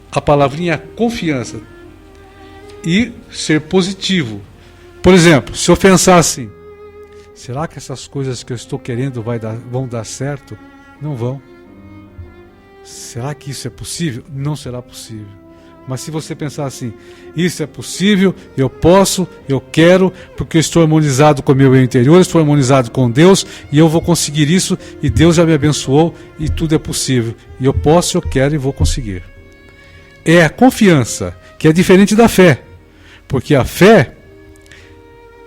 a palavrinha confiança e ser positivo. Por exemplo, se eu pensar assim: será que essas coisas que eu estou querendo vão dar certo? Não vão. Será que isso é possível? Não será possível. Mas se você pensar assim, isso é possível, eu posso, eu quero, porque eu estou harmonizado com o meu interior, estou harmonizado com Deus, e eu vou conseguir isso, e Deus já me abençoou, e tudo é possível. E eu posso, eu quero e vou conseguir. É a confiança, que é diferente da fé. Porque a fé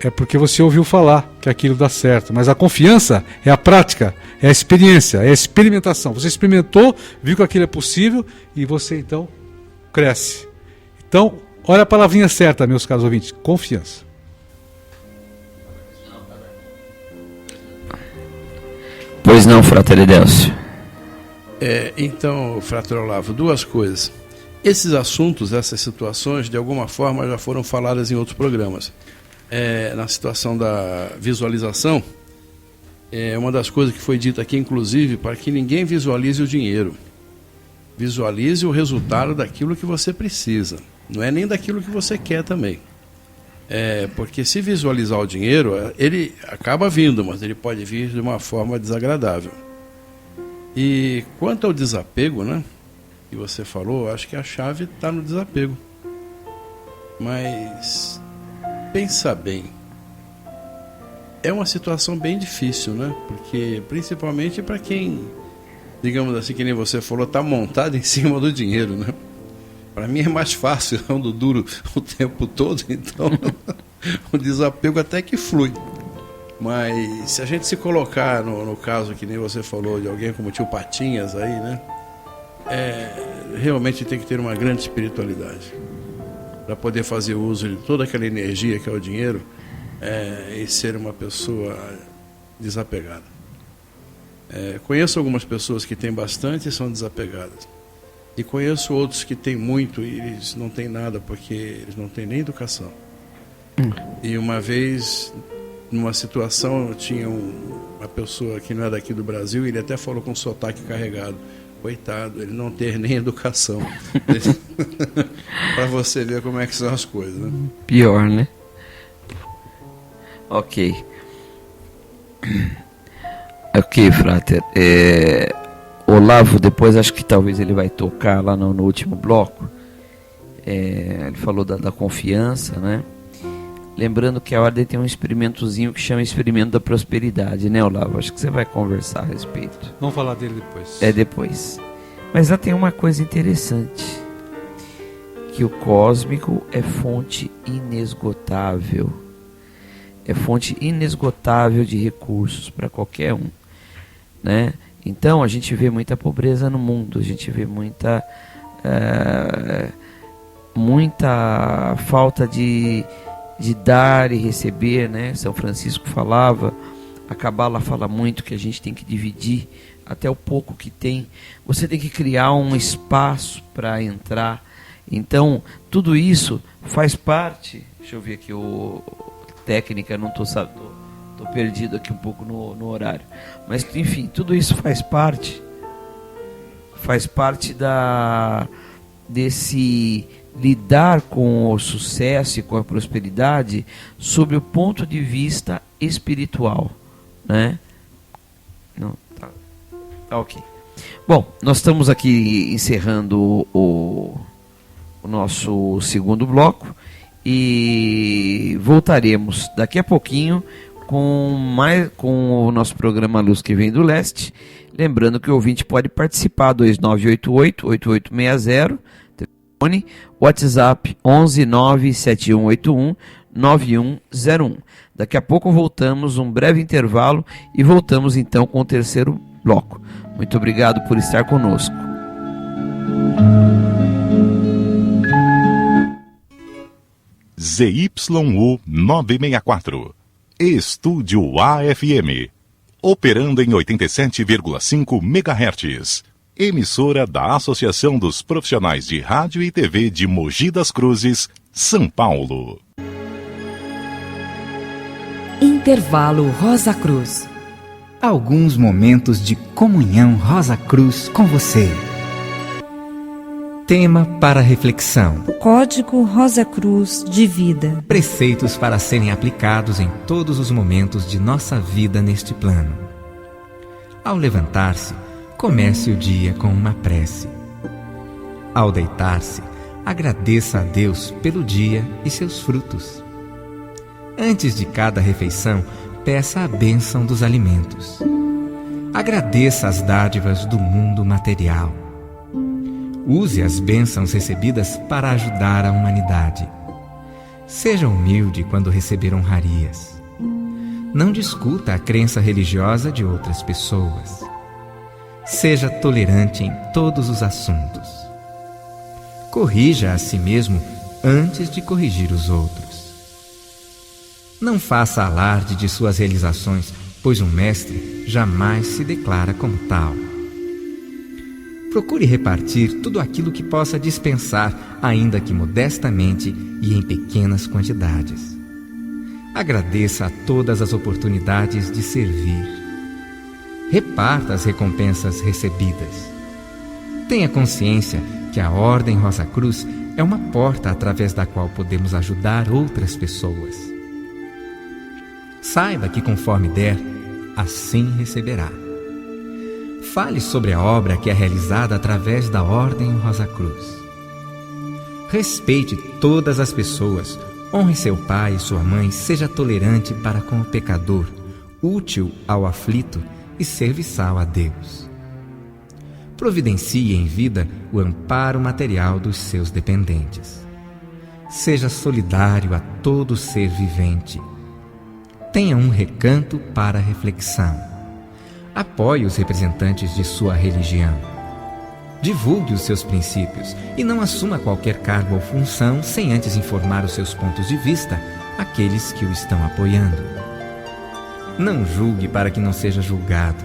é porque você ouviu falar que aquilo dá certo. Mas a confiança é a prática, é a experiência, é a experimentação. Você experimentou, viu que aquilo é possível, e você então cresce. Então, olha a palavrinha certa, meus caros ouvintes: confiança. Pois não, Frater Edélcio. Então, Frater Olavo, duas coisas. Esses assuntos, essas situações, de alguma forma já foram faladas em outros programas. Na situação da visualização, uma das coisas que foi dita aqui, inclusive, para que ninguém visualize o dinheiro. Visualize o resultado daquilo que você precisa, não é nem daquilo que você quer também. Porque se visualizar o dinheiro, ele acaba vindo, mas ele pode vir de uma forma desagradável. E quanto ao desapego, né, que você falou, acho que a chave está no desapego. Mas pensa bem, é uma situação bem difícil, né? Porque principalmente para quem, digamos assim, que nem você falou, está montado em cima do dinheiro, né? Para mim é mais fácil, eu ando duro o tempo todo, então o desapego até que flui. Mas se a gente se colocar no caso que nem você falou, de alguém como o tio Patinhas aí, né? Realmente tem que ter uma grande espiritualidade para poder fazer uso de toda aquela energia que é o dinheiro, e ser uma pessoa desapegada. Conheço algumas pessoas que têm bastante e são desapegadas. E conheço outros que têm muito e eles não têm nada porque eles não têm nem educação. E uma vez, numa situação, tinha uma pessoa que não é daqui do Brasil, e ele até falou com sotaque carregado: coitado, ele não ter nem educação. Para você ver como é que são as coisas, né? Pior, né? Ok, Frater. Olavo, depois acho que talvez ele vai tocar lá no último bloco. Ele falou da confiança, né? Lembrando que a ordem tem um experimentozinho que chama experimento da prosperidade, né, Olavo? Acho que você vai conversar a respeito. Vamos falar dele depois. Depois. Mas lá tem uma coisa interessante, que o cósmico é fonte inesgotável. É fonte inesgotável de recursos para qualquer um, né? Então a gente vê muita pobreza no mundo, a gente vê muita falta de dar e receber, né? São Francisco falava, a Cabala fala muito que a gente tem que dividir até o pouco que tem. Você tem que criar um espaço para entrar. Então tudo isso faz parte. Deixa eu ver aqui técnica, não estou perdido aqui um pouco no horário, mas enfim, tudo isso faz parte desse lidar com o sucesso e com a prosperidade sob o ponto de vista espiritual, né? Não, tá ok. Bom, nós estamos aqui encerrando o nosso segundo bloco e voltaremos daqui a pouquinho com o nosso programa Luz que Vem do Leste. Lembrando que o ouvinte pode participar, 2988-8860, telefone, WhatsApp 11971819101. Daqui a pouco voltamos, um breve intervalo, e voltamos então com o terceiro bloco. Muito obrigado por estar conosco. ZYU 964, Estúdio AFM, operando em 87,5 MHz, emissora da Associação dos Profissionais de Rádio e TV de Mogi das Cruzes, São Paulo. Intervalo Rosa Cruz. Alguns momentos de comunhão Rosa Cruz com você. Tema para reflexão: Código Rosa Cruz de vida. Preceitos para serem aplicados em todos os momentos de nossa vida neste plano. Ao levantar-se, comece o dia com uma prece. Ao deitar-se, agradeça a Deus pelo dia e seus frutos. Antes de cada refeição, peça a bênção dos alimentos. Agradeça as dádivas do mundo material. Use as bênçãos recebidas para ajudar a humanidade. Seja humilde quando receber honrarias. Não discuta a crença religiosa de outras pessoas. Seja tolerante em todos os assuntos. Corrija a si mesmo antes de corrigir os outros. Não faça alarde de suas realizações, pois um mestre jamais se declara como tal. Procure repartir tudo aquilo que possa dispensar, ainda que modestamente e em pequenas quantidades. Agradeça a todas as oportunidades de servir. Reparta as recompensas recebidas. Tenha consciência que a Ordem Rosa Cruz é uma porta através da qual podemos ajudar outras pessoas. Saiba que conforme der, assim receberá. Fale sobre a obra que é realizada através da Ordem Rosa Cruz. Respeite todas as pessoas, honre seu pai e sua mãe, seja tolerante para com o pecador, útil ao aflito e serviçal a Deus. Providencie em vida o amparo material dos seus dependentes. Seja solidário a todo ser vivente. Tenha um recanto para reflexão. Apoie os representantes de sua religião. Divulgue os seus princípios e não assuma qualquer cargo ou função sem antes informar os seus pontos de vista àqueles que o estão apoiando. Não julgue para que não seja julgado,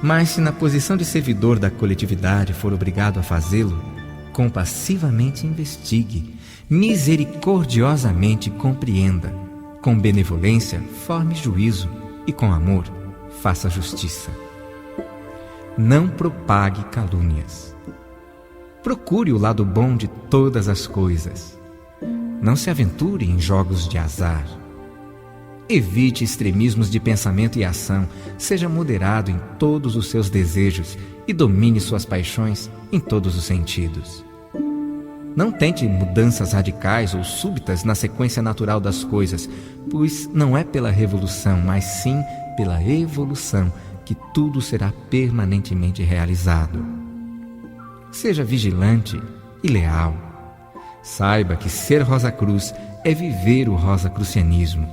mas se na posição de servidor da coletividade for obrigado a fazê-lo, compassivamente investigue, misericordiosamente compreenda, com benevolência forme juízo e com amor faça justiça. Não propague calúnias. Procure o lado bom de todas as coisas. Não se aventure em jogos de azar. Evite extremismos de pensamento e ação. Seja moderado em todos os seus desejos e domine suas paixões em todos os sentidos. Não tente mudanças radicais ou súbitas na sequência natural das coisas, pois não é pela revolução, mas sim pela evolução que tudo será permanentemente realizado. Seja vigilante e leal. Saiba que ser Rosa Cruz é viver o rosacrucianismo.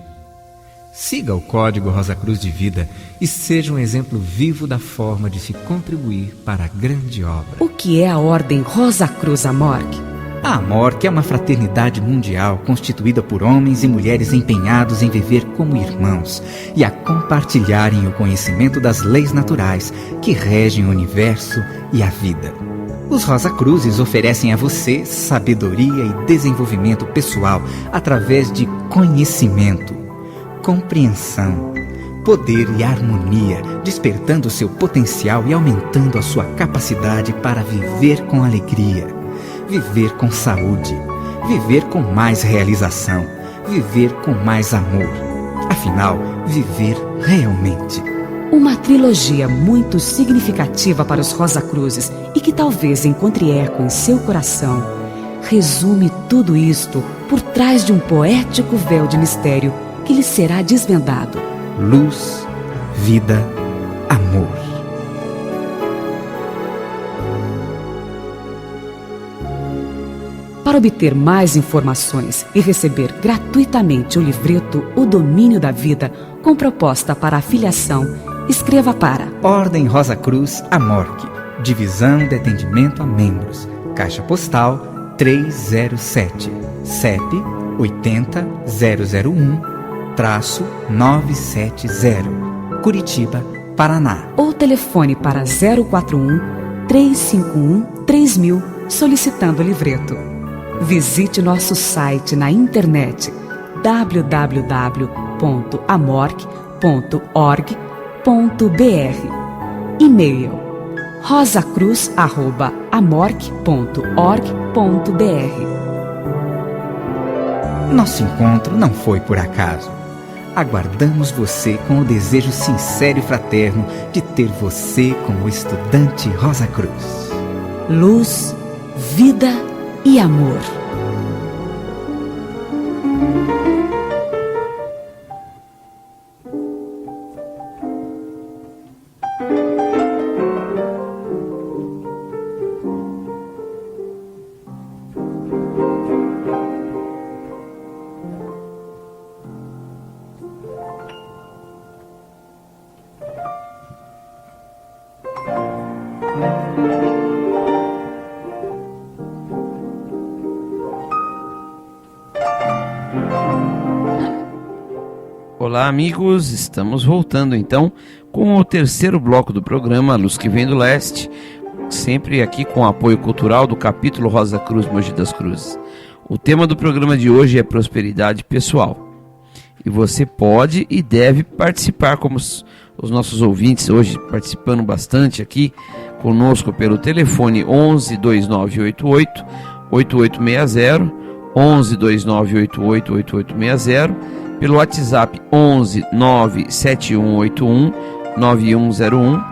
Siga o Código Rosa Cruz de Vida e seja um exemplo vivo da forma de se contribuir para a grande obra. O que é a Ordem Rosa Cruz Amorque? A Amorque é uma fraternidade mundial constituída por homens e mulheres empenhados em viver como irmãos e a compartilharem o conhecimento das leis naturais que regem o universo e a vida. Os Rosa Cruzes oferecem a você sabedoria e desenvolvimento pessoal através de conhecimento, compreensão, poder e harmonia, despertando seu potencial e aumentando a sua capacidade para viver com alegria. Viver com saúde, viver com mais realização, viver com mais amor. Afinal, viver realmente. Uma trilogia muito significativa para os Rosa Cruzes e que talvez encontre eco em seu coração, resume tudo isto por trás de um poético véu de mistério que lhe será desvendado. Luz, vida, amor. Para obter mais informações e receber gratuitamente o livreto O Domínio da Vida, com proposta para afiliação, escreva para Ordem Rosa Cruz Amorque, Divisão de Atendimento a Membros, Caixa Postal 307, CEP 80001-970, Curitiba, Paraná. Ou telefone para 041-351-3000, solicitando o livreto. Visite nosso site na internet www.amorque.org.br. E-mail rosacruz@amorque.org.br. Nosso encontro não foi por acaso. Aguardamos você com o desejo sincero e fraterno de ter você como estudante Rosa Cruz. Luz, vida, e amor. Olá, amigos, estamos voltando então com o terceiro bloco do programa Luz que Vem do Leste, sempre aqui com o apoio cultural do capítulo Rosa Cruz Mogi das Cruzes. O tema do programa de hoje é prosperidade pessoal. E você pode e deve participar, como os nossos ouvintes hoje participando bastante aqui conosco pelo telefone 11 2988 8860, 11 2988 8860, pelo WhatsApp 11 97181 9101,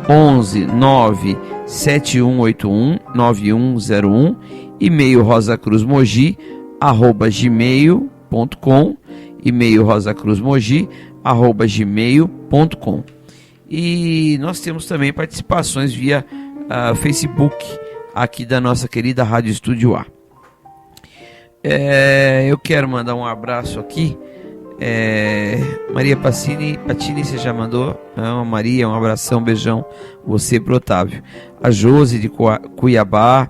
11 97181 9101, e-mail rosacruzmogi@gmail.com, e-mail rosacruzmogi@gmail.com. E nós temos também participações via Facebook aqui da nossa querida Rádio Estúdio A. Eu quero mandar um abraço aqui. Maria Patini, você já mandou? Não, Maria, um abração, um beijão, você pro Otávio. A Josi de Cuiabá.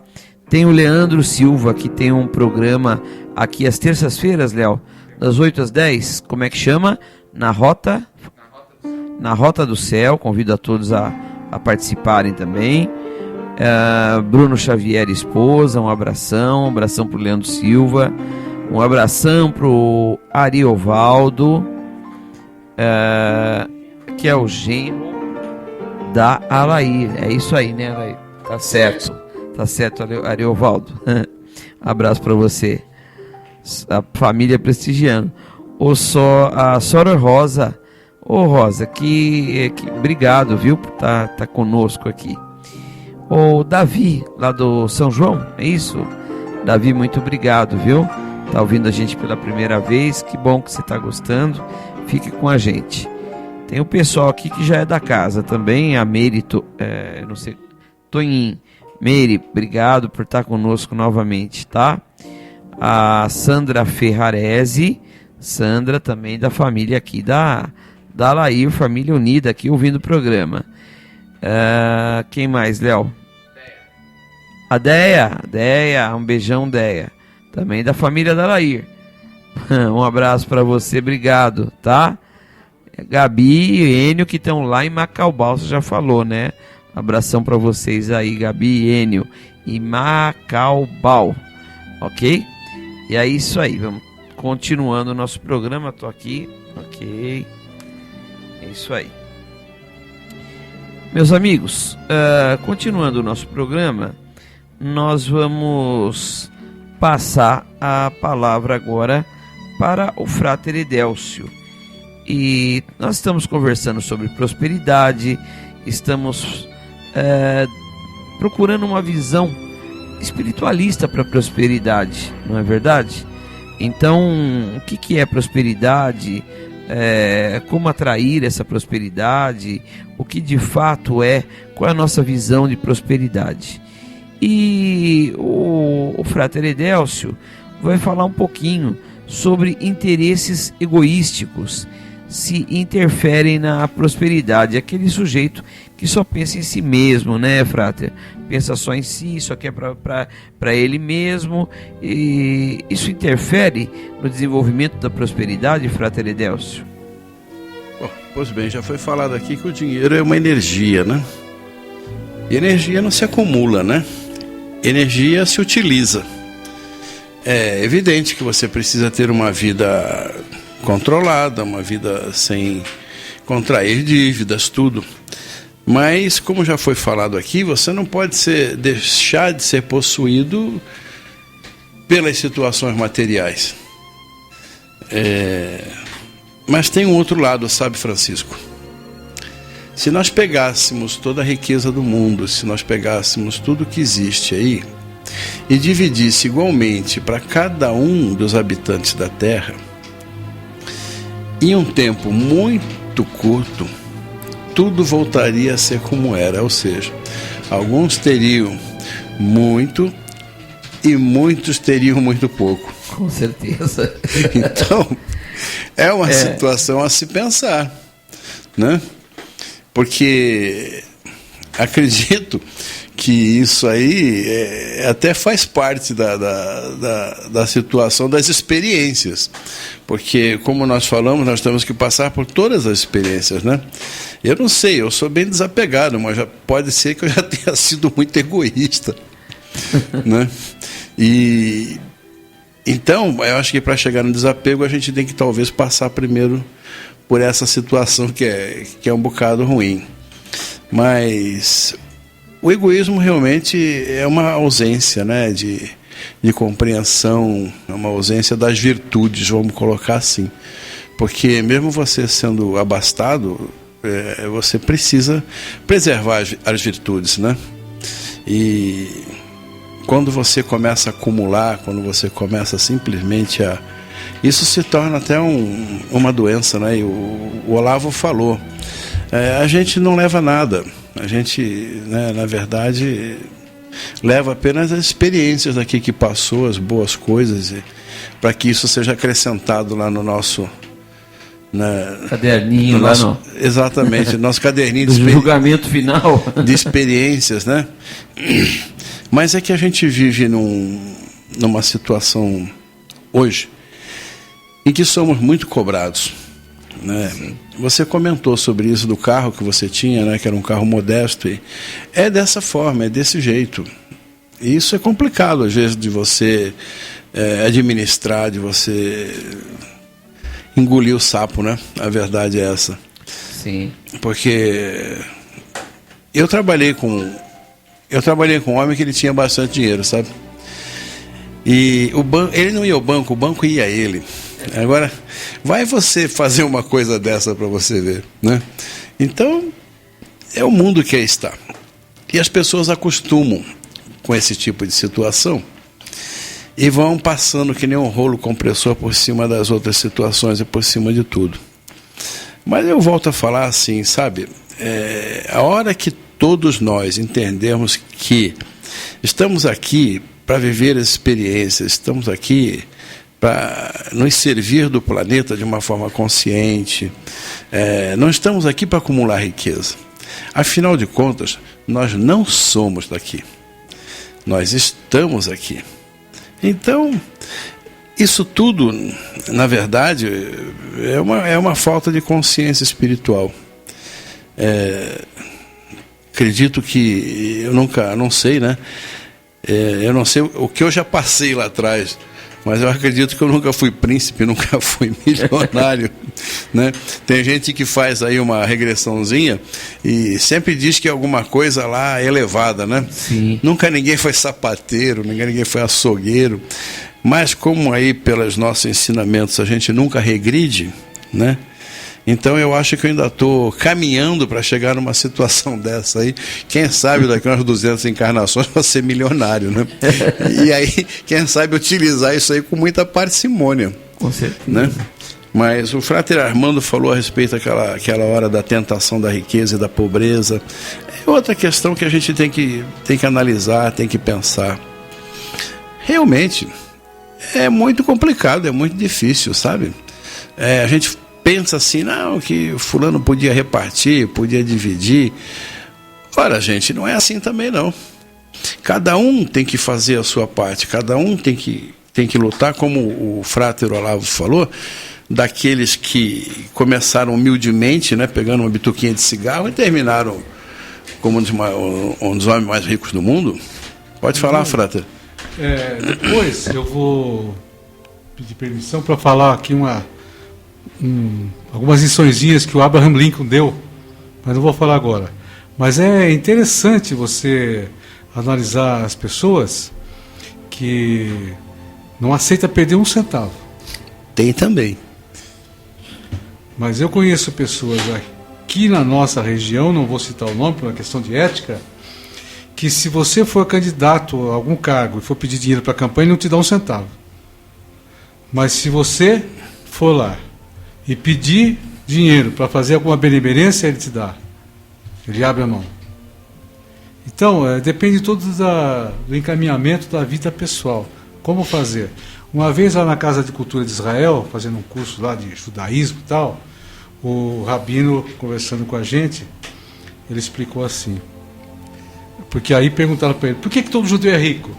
Tem o Leandro Silva, que tem um programa aqui às terças-feiras, Léo, das 8 às 10, como é que chama? Na Rota do Céu. Convido a todos a participarem também. Bruno Xavier, esposa, um abração pro Leandro Silva. Um abração pro Ariovaldo, que é o genro da Alair. É isso aí, né, Alair? Tá certo, Ariovaldo. Abraço para você. A família prestigiando. A Sora Rosa. Ô Rosa, que obrigado, viu, por tá conosco aqui. O Davi, lá do São João, é isso? Davi, muito obrigado, viu? Tá ouvindo a gente pela primeira vez, que bom que você tá gostando, fique com a gente. Tem o pessoal aqui que já é da casa também, a Mérito, não sei, Toninho, Meire, obrigado por estar conosco novamente, tá? A Sandra Ferrarese, Sandra também da família aqui da Lair, família unida aqui ouvindo o programa. Quem mais, Léo? A Deia, um beijão, Deia. Também da família da Lair. Um abraço para você, obrigado, tá? Gabi e Enio, que estão lá em Macaubal, você já falou, né? Abração para vocês aí, Gabi e Enio, em Macaubal, ok? E é isso aí, vamos continuando o nosso programa, tô aqui, ok? É isso aí. Meus amigos, continuando o nosso programa, nós vamos passar a palavra agora para o Frater Edélcio. E nós estamos conversando sobre prosperidade, estamos procurando uma visão espiritualista para a prosperidade, não é verdade? Então, o que é prosperidade? Como atrair essa prosperidade? O que de fato qual é a nossa visão de prosperidade? E o Frater Edélcio vai falar um pouquinho sobre interesses egoísticos, se interferem na prosperidade. Aquele sujeito que só pensa em si mesmo, né, Frater? Pensa só em si, só quer para ele mesmo. E isso interfere no desenvolvimento da prosperidade, Frater Edélcio? Bom, pois bem, já foi falado aqui que o dinheiro é uma energia, né? E energia não se acumula, né? Energia se utiliza. É evidente que você precisa ter uma vida controlada, uma vida sem contrair dívidas, tudo. Mas, como já foi falado aqui, você não pode deixar de ser possuído pelas situações materiais. Mas tem um outro lado, sabe, Francisco? Se nós pegássemos toda a riqueza do mundo, se nós pegássemos tudo que existe aí, e dividisse igualmente para cada um dos habitantes da Terra, em um tempo muito curto, tudo voltaria a ser como era, ou seja, alguns teriam muito e muitos teriam muito pouco. Com certeza. Então, é uma situação a se pensar, né? Porque acredito que isso aí até faz parte da situação das experiências. Porque, como nós falamos, nós temos que passar por todas as experiências, né? Eu não sei, eu sou bem desapegado, mas pode ser que eu já tenha sido muito egoísta, né? E então, eu acho que para chegar no desapego, a gente tem que talvez passar primeiro por essa situação que é um bocado ruim. Mas o egoísmo realmente é uma ausência, né, de compreensão, é uma ausência das virtudes, vamos colocar assim. Porque mesmo você sendo abastado, você precisa preservar as virtudes, né? E quando você começa a acumular, quando você começa simplesmente a... Isso se torna até uma doença, né? E o Olavo falou, a gente não leva nada, a gente, né, na verdade, leva apenas as experiências daqui que passou, as boas coisas, para que isso seja acrescentado lá no nosso... caderninho no lá nosso, no... Exatamente, nosso caderninho do julgamento final. De experiências, né? Mas é que a gente vive numa situação hoje em que somos muito cobrados, né? Você comentou sobre isso do carro que você tinha, né? Que era um carro modesto, e é dessa forma, é desse jeito. E isso é complicado às vezes de você administrar, de você engolir o sapo, né? A verdade é essa. Sim. Porque eu trabalhei com um homem que ele tinha bastante dinheiro, sabe? E ele não ia ao banco, o banco ia a ele. Agora, vai você fazer uma coisa dessa para você ver, né? Então, é o mundo que aí está. E as pessoas acostumam com esse tipo de situação e vão passando que nem um rolo compressor por cima das outras situações e por cima de tudo. Mas eu volto a falar assim, sabe? A hora que todos nós entendermos que estamos aqui para viver as experiências, estamos aqui para nos servir do planeta de uma forma consciente, não estamos aqui para acumular riqueza. Afinal de contas, nós não somos daqui, nós estamos aqui. Então, isso tudo, na verdade, é uma falta de consciência espiritual. Acredito que não sei, né? Eu não sei o que eu já passei lá atrás, mas eu acredito que eu nunca fui príncipe, nunca fui milionário, né? Tem gente que faz aí uma regressãozinha e sempre diz que é alguma coisa lá elevada, né? Sim. Nunca ninguém foi sapateiro, ninguém foi açougueiro, mas como aí pelos nossos ensinamentos a gente nunca regride, né? Então eu acho que eu ainda estou caminhando para chegar numa situação dessa aí. Quem sabe daqui a umas 200 encarnações para ser milionário, né? E aí, quem sabe utilizar isso aí com muita parcimônia. Com certeza. Né? Mas o Frater Armando falou a respeito daquela hora da tentação da riqueza e da pobreza. É outra questão que a gente tem que analisar, tem que pensar. Realmente, é muito complicado, é muito difícil, sabe? A gente pensa assim, não, que fulano podia repartir, podia dividir. Ora, gente, não é assim também não. Cada um tem que fazer a sua parte, cada um tem que lutar, como o Frater Olavo falou, daqueles que começaram humildemente, né, pegando uma bituquinha de cigarro e terminaram como um dos homens mais ricos do mundo. Pode falar, Frater. Depois eu vou pedir permissão para falar aqui algumas liçõezinhas que o Abraham Lincoln deu, mas não vou falar agora. Mas é interessante você analisar as pessoas que não aceitam perder um centavo. Tem também. Mas eu conheço pessoas aqui na nossa região, não vou citar o nome por uma questão de ética, que se você for candidato a algum cargo e for pedir dinheiro para a campanha, ele não te dá um centavo. Mas se você for lá e pedir dinheiro para fazer alguma benemerência, ele te dá. Ele abre a mão. Então, depende todo do encaminhamento da vida pessoal. Como fazer? Uma vez lá na Casa de Cultura de Israel, fazendo um curso lá de judaísmo e tal, o rabino, conversando com a gente, ele explicou assim. Porque aí perguntaram para ele, por que todo judeu é rico?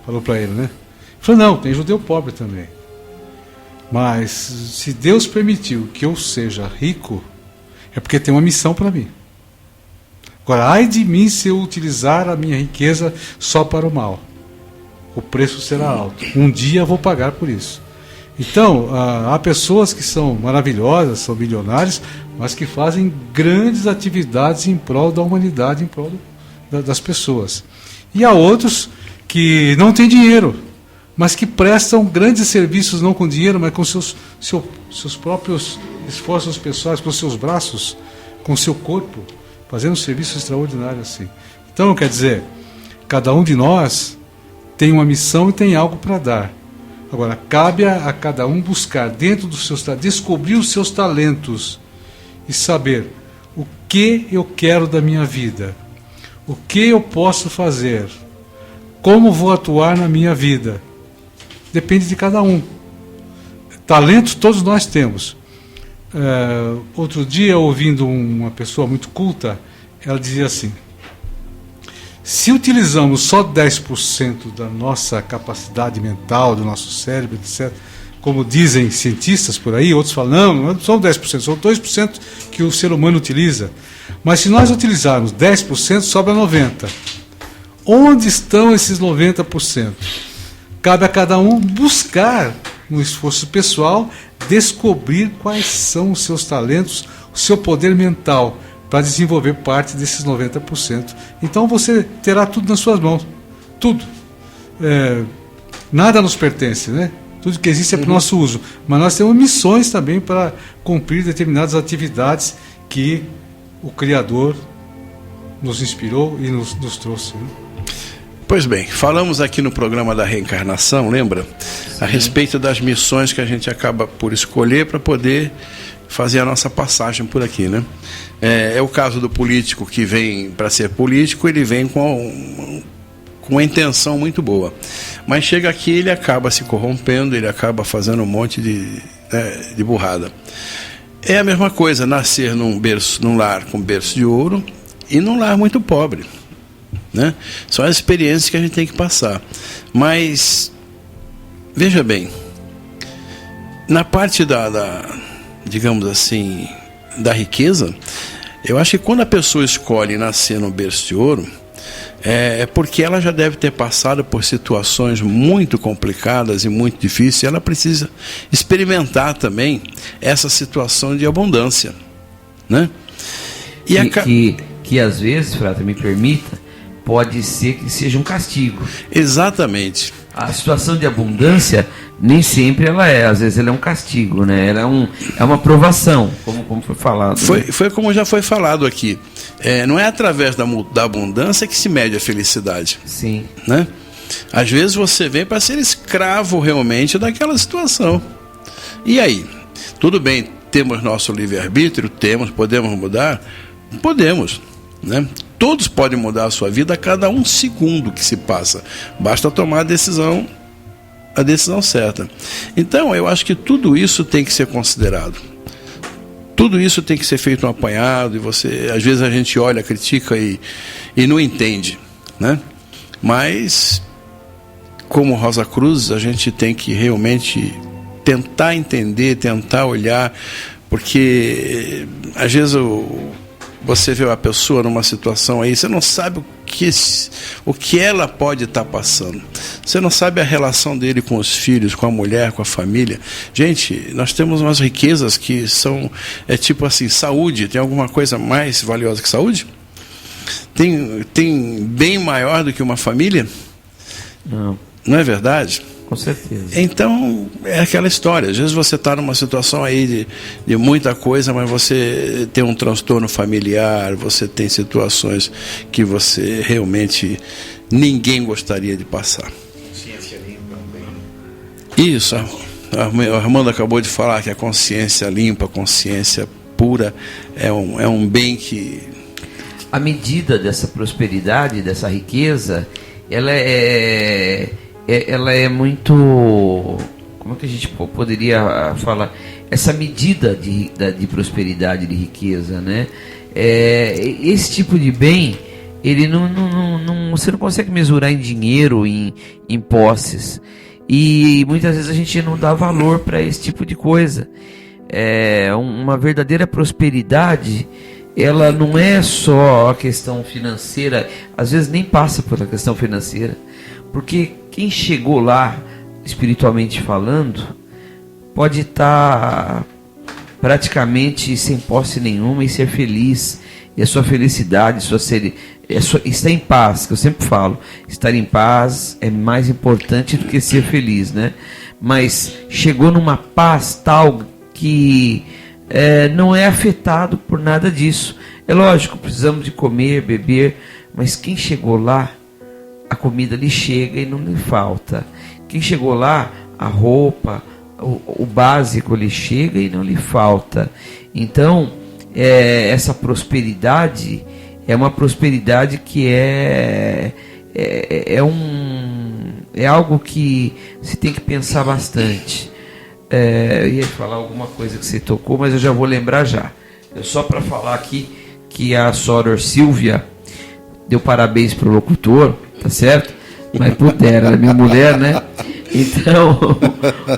Falou para ele, né? Ele falou, não, tem judeu pobre também. Mas se Deus permitiu que eu seja rico, é porque tem uma missão para mim. Agora, ai de mim se eu utilizar a minha riqueza só para o mal. O preço será alto. Um dia eu vou pagar por isso. Então, há pessoas que são maravilhosas, são milionários, mas que fazem grandes atividades em prol da humanidade, em prol das pessoas. E há outros que não têm dinheiro, mas que prestam grandes serviços, não com dinheiro, mas com seus próprios esforços pessoais, com seus braços, com seu corpo, fazendo um serviço extraordinário assim. Então, quer dizer, cada um de nós tem uma missão e tem algo para dar. Agora, cabe a cada um buscar dentro dos seus talentos, descobrir os seus talentos e saber o que eu quero da minha vida, o que eu posso fazer, como vou atuar na minha vida. Depende de cada um. Talentos todos nós temos. Outro dia, ouvindo uma pessoa muito culta, ela dizia assim, se utilizamos só 10% da nossa capacidade mental, do nosso cérebro, etc., como dizem cientistas por aí, outros falam, não são 10%, são 2% que o ser humano utiliza. Mas se nós utilizarmos 10%, sobra 90%. Onde estão esses 90%? Cabe a cada um buscar, no esforço pessoal, descobrir quais são os seus talentos, o seu poder mental, para desenvolver parte desses 90%. Então você terá tudo nas suas mãos. Tudo. Nada nos pertence, né? Tudo que existe é para o nosso uso. Mas nós temos missões também para cumprir determinadas atividades que o Criador nos inspirou e nos trouxe. Né? Pois bem, falamos aqui no programa da reencarnação, lembra? Sim. A respeito das missões que a gente acaba por escolher para poder fazer a nossa passagem por aqui, né? É o caso do político que vem para ser político, ele vem com uma intenção muito boa. Mas chega aqui, ele acaba se corrompendo, ele acaba fazendo um monte de burrada. É a mesma coisa, nascer num lar com berço de ouro e num lar muito pobre. Né? São as experiências que a gente tem que passar. Mas, veja bem, na parte digamos assim, da riqueza, eu acho que quando a pessoa escolhe nascer no berço de ouro, é porque ela já deve ter passado por situações muito complicadas e muito difíceis, e ela precisa experimentar também essa situação de abundância, né? Que às vezes, Frata, me permita, pode ser que seja um castigo. Exatamente. A situação de abundância nem sempre ela às vezes ela é um castigo, né? Ela é uma provação, como foi falado. Foi como já foi falado aqui. Não é através da abundância que se mede a felicidade. Sim. Né? Às vezes você vem para ser escravo realmente daquela situação. E aí? Tudo bem, temos nosso livre-arbítrio? Podemos mudar? Podemos, né? Todos podem mudar a sua vida a cada um segundo que se passa. Basta tomar a decisão certa. Então, eu acho que tudo isso tem que ser considerado. Tudo isso tem que ser feito um apanhado, e às vezes a gente olha, critica e não entende, né? Mas, como Rosa Cruz, a gente tem que realmente tentar entender, tentar olhar, porque às vezes você vê uma pessoa numa situação aí, você não sabe o que ela pode estar passando. Você não sabe a relação dele com os filhos, com a mulher, com a família. Gente, nós temos umas riquezas que são, tipo assim, saúde. Tem alguma coisa mais valiosa que saúde? Tem bem maior do que uma família? Não. Não é verdade? Com certeza. Então, é aquela história. Às vezes você está numa situação aí de muita coisa, mas você tem um transtorno familiar, você tem situações que você realmente ninguém gostaria de passar. Consciência limpa também. Isso, a Armando acabou de falar que a consciência limpa, a consciência pura é um bem que... A medida dessa prosperidade, dessa riqueza, ela é muito... Como é que a gente poderia falar? Essa medida de prosperidade, de riqueza, né? Esse tipo de bem, ele você não consegue mesurar em dinheiro, em posses. E muitas vezes a gente não dá valor para esse tipo de coisa. Uma verdadeira prosperidade, ela não é só a questão financeira, às vezes nem passa pela questão financeira, porque quem chegou lá, espiritualmente falando, pode estar praticamente sem posse nenhuma e ser feliz, e a sua felicidade, estar em paz, que eu sempre falo, estar em paz é mais importante do que ser feliz, né? Mas chegou numa paz tal que não é afetado por nada disso. É lógico, precisamos de comer, beber, mas quem chegou lá, a comida lhe chega e não lhe falta. Quem chegou lá, a roupa, o básico lhe chega e não lhe falta. Então, essa prosperidade é uma prosperidade que é algo que se tem que pensar bastante. Eu ia falar alguma coisa que você tocou, mas eu já vou lembrar já. Só para falar aqui que a Soror Silvia deu parabéns pro locutor, tá certo? Mas puder, ela é minha mulher, né? Então,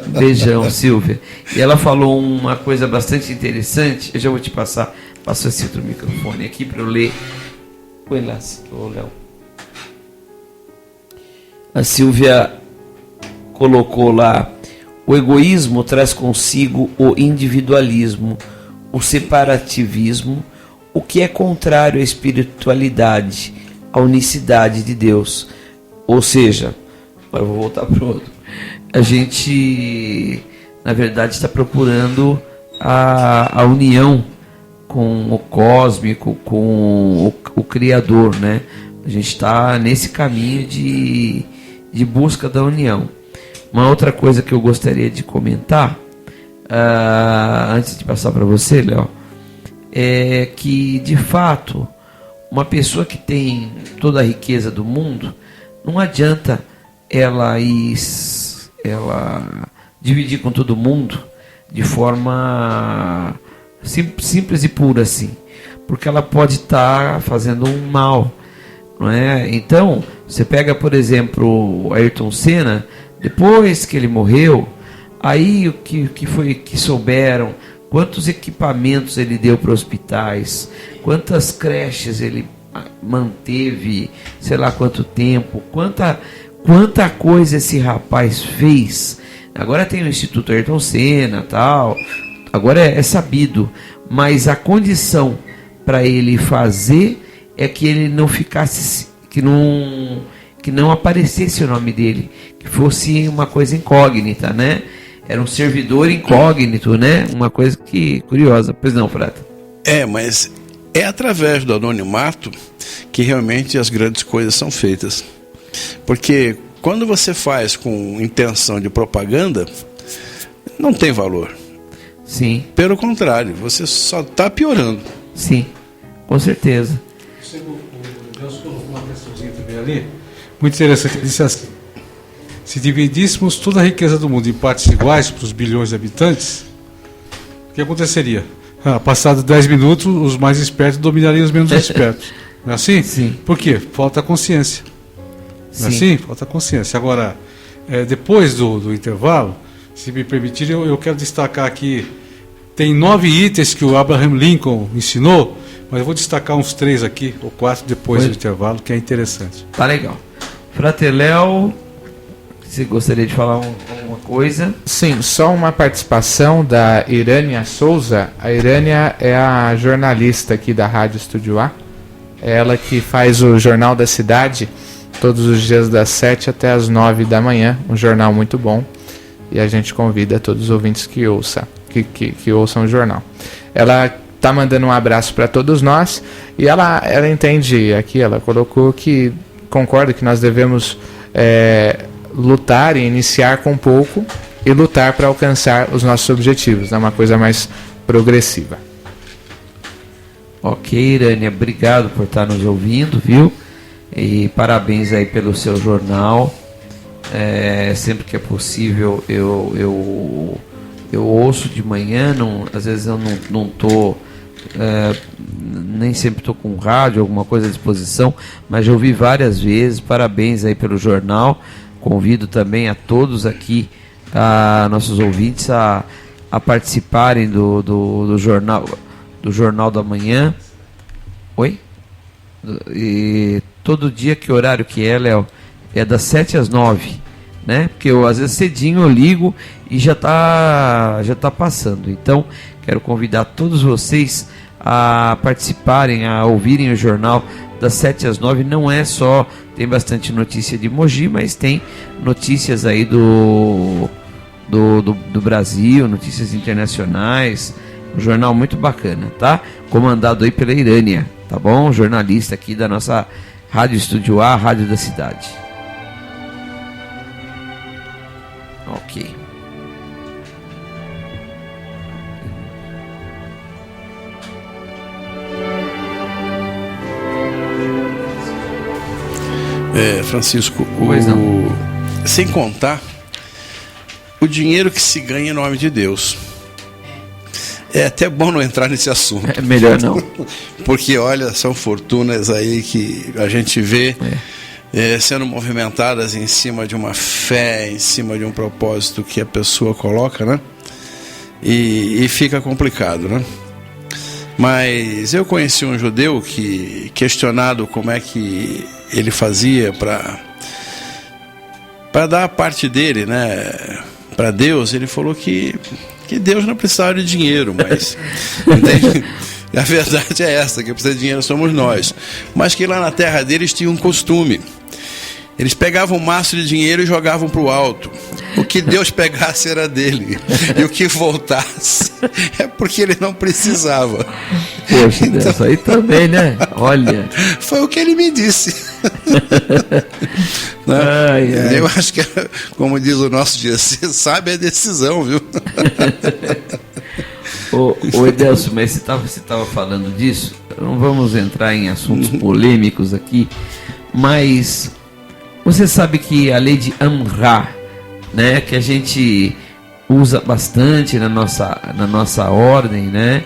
beijão, Silvia. E ela falou uma coisa bastante interessante. Eu já vou te passar. Passa esse outro microfone aqui para eu ler. Põe lá, Léo. A Silvia colocou lá: o egoísmo traz consigo o individualismo, o separativismo, o que é contrário à espiritualidade, à unicidade de Deus. Ou seja, agora eu vou voltar para o outro. A gente, na verdade, está procurando a união com o cósmico, com o Criador, né? A gente está nesse caminho de busca da união. Uma outra coisa que eu gostaria de comentar, antes de passar para você, Léo, é que, de fato, uma pessoa que tem toda a riqueza do mundo, não adianta ela dividir com todo mundo de forma simples e pura assim, porque ela pode estar fazendo um mal, não é? Então, você pega, por exemplo, o Ayrton Senna, depois que ele morreu, aí o que foi que souberam, quantos equipamentos ele deu para hospitais, quantas creches ele manteve, sei lá quanto tempo, quanta coisa esse rapaz fez. Agora tem o Instituto Ayrton Senna, tal, agora é sabido, mas a condição para ele fazer é que ele não ficasse, que não aparecesse o nome dele, que fosse uma coisa incógnita, né? Era um servidor incógnito, né? Uma coisa que curiosa. Pois não, Frata? Mas é através do anonimato que realmente as grandes coisas são feitas. Porque quando você faz com intenção de propaganda, não tem valor. Sim. Pelo contrário, você só está piorando. Sim, com certeza. O Deus colocou uma questãozinha também ali, muito interessante. Ele disse assim: se dividíssemos toda a riqueza do mundo em partes iguais para os bilhões de habitantes, o que aconteceria? Passados 10 minutos, os mais espertos dominariam os menos espertos. Não é assim? Sim. Por quê? Falta consciência. Não é assim? Falta consciência. Agora, depois do intervalo, se me permitirem, eu quero destacar aqui, tem 9 itens que o Abraham Lincoln ensinou, mas eu vou destacar uns 3 aqui, ou 4 depois do intervalo, que é interessante. Tá legal. Frate Léo, você gostaria de falar alguma coisa? Sim, só uma participação da Irânia Souza. A Irânia é a jornalista aqui da Rádio Estúdio A. É ela que faz o Jornal da Cidade. todos os dias das 7 até as 9 da manhã, um jornal muito bom, e a gente convida todos os ouvintes que ouçam o jornal. Ela está mandando um abraço para todos nós, e ela entende aqui, ela colocou que concorda que nós devemos lutar e iniciar com pouco e lutar para alcançar os nossos objetivos, é uma coisa mais progressiva. Ok, Irânia, obrigado por estar nos ouvindo, viu? E parabéns aí pelo seu jornal. Sempre que é possível eu ouço de manhã, às vezes eu não tô, nem sempre estou com rádio, alguma coisa à disposição, mas já ouvi várias vezes. Parabéns aí pelo jornal. Convido também a todos aqui, nossos ouvintes, a participarem do Jornal da Manhã. Oi? E todo dia, que horário que é, Léo? É das 7 às 9, né? Porque às vezes cedinho eu ligo e já tá passando. Então, quero convidar todos vocês a participarem, a ouvirem o jornal das 7 às 9. Não é só, tem bastante notícia de Mogi, mas tem notícias aí do Brasil, notícias internacionais. Um jornal muito bacana, tá? Comandado aí pela Irânia, tá bom? Jornalista aqui da nossa Rádio Estúdio A, Rádio da Cidade. Ok. Francisco, Pois não. sem contar o dinheiro que se ganha em nome de Deus. É até bom não entrar nesse assunto. É melhor não. Porque, olha, são fortunas aí que a gente vê sendo movimentadas em cima de uma fé, em cima de um propósito que a pessoa coloca, né? E fica complicado, né? Mas eu conheci um judeu que, questionado como é que ele fazia para dar a parte dele, né, para Deus, ele falou que Deus não precisava de dinheiro, mas entende? A verdade é essa, que precisa de dinheiro somos nós. Mas que lá na terra deles tinha um costume. Eles pegavam um maço de dinheiro e jogavam para o alto. O que Deus pegasse era dele. E o que voltasse é porque ele não precisava. Poxa, então, isso aí também, né? Olha. Foi o que ele me disse. Né? Eu acho que, como diz o nosso dia, você sabe a decisão, viu? Ô Edelson, mas você estava falando disso, não vamos entrar em assuntos polêmicos aqui, mas você sabe que a lei de Amra, né, que a gente usa bastante na nossa ordem, né,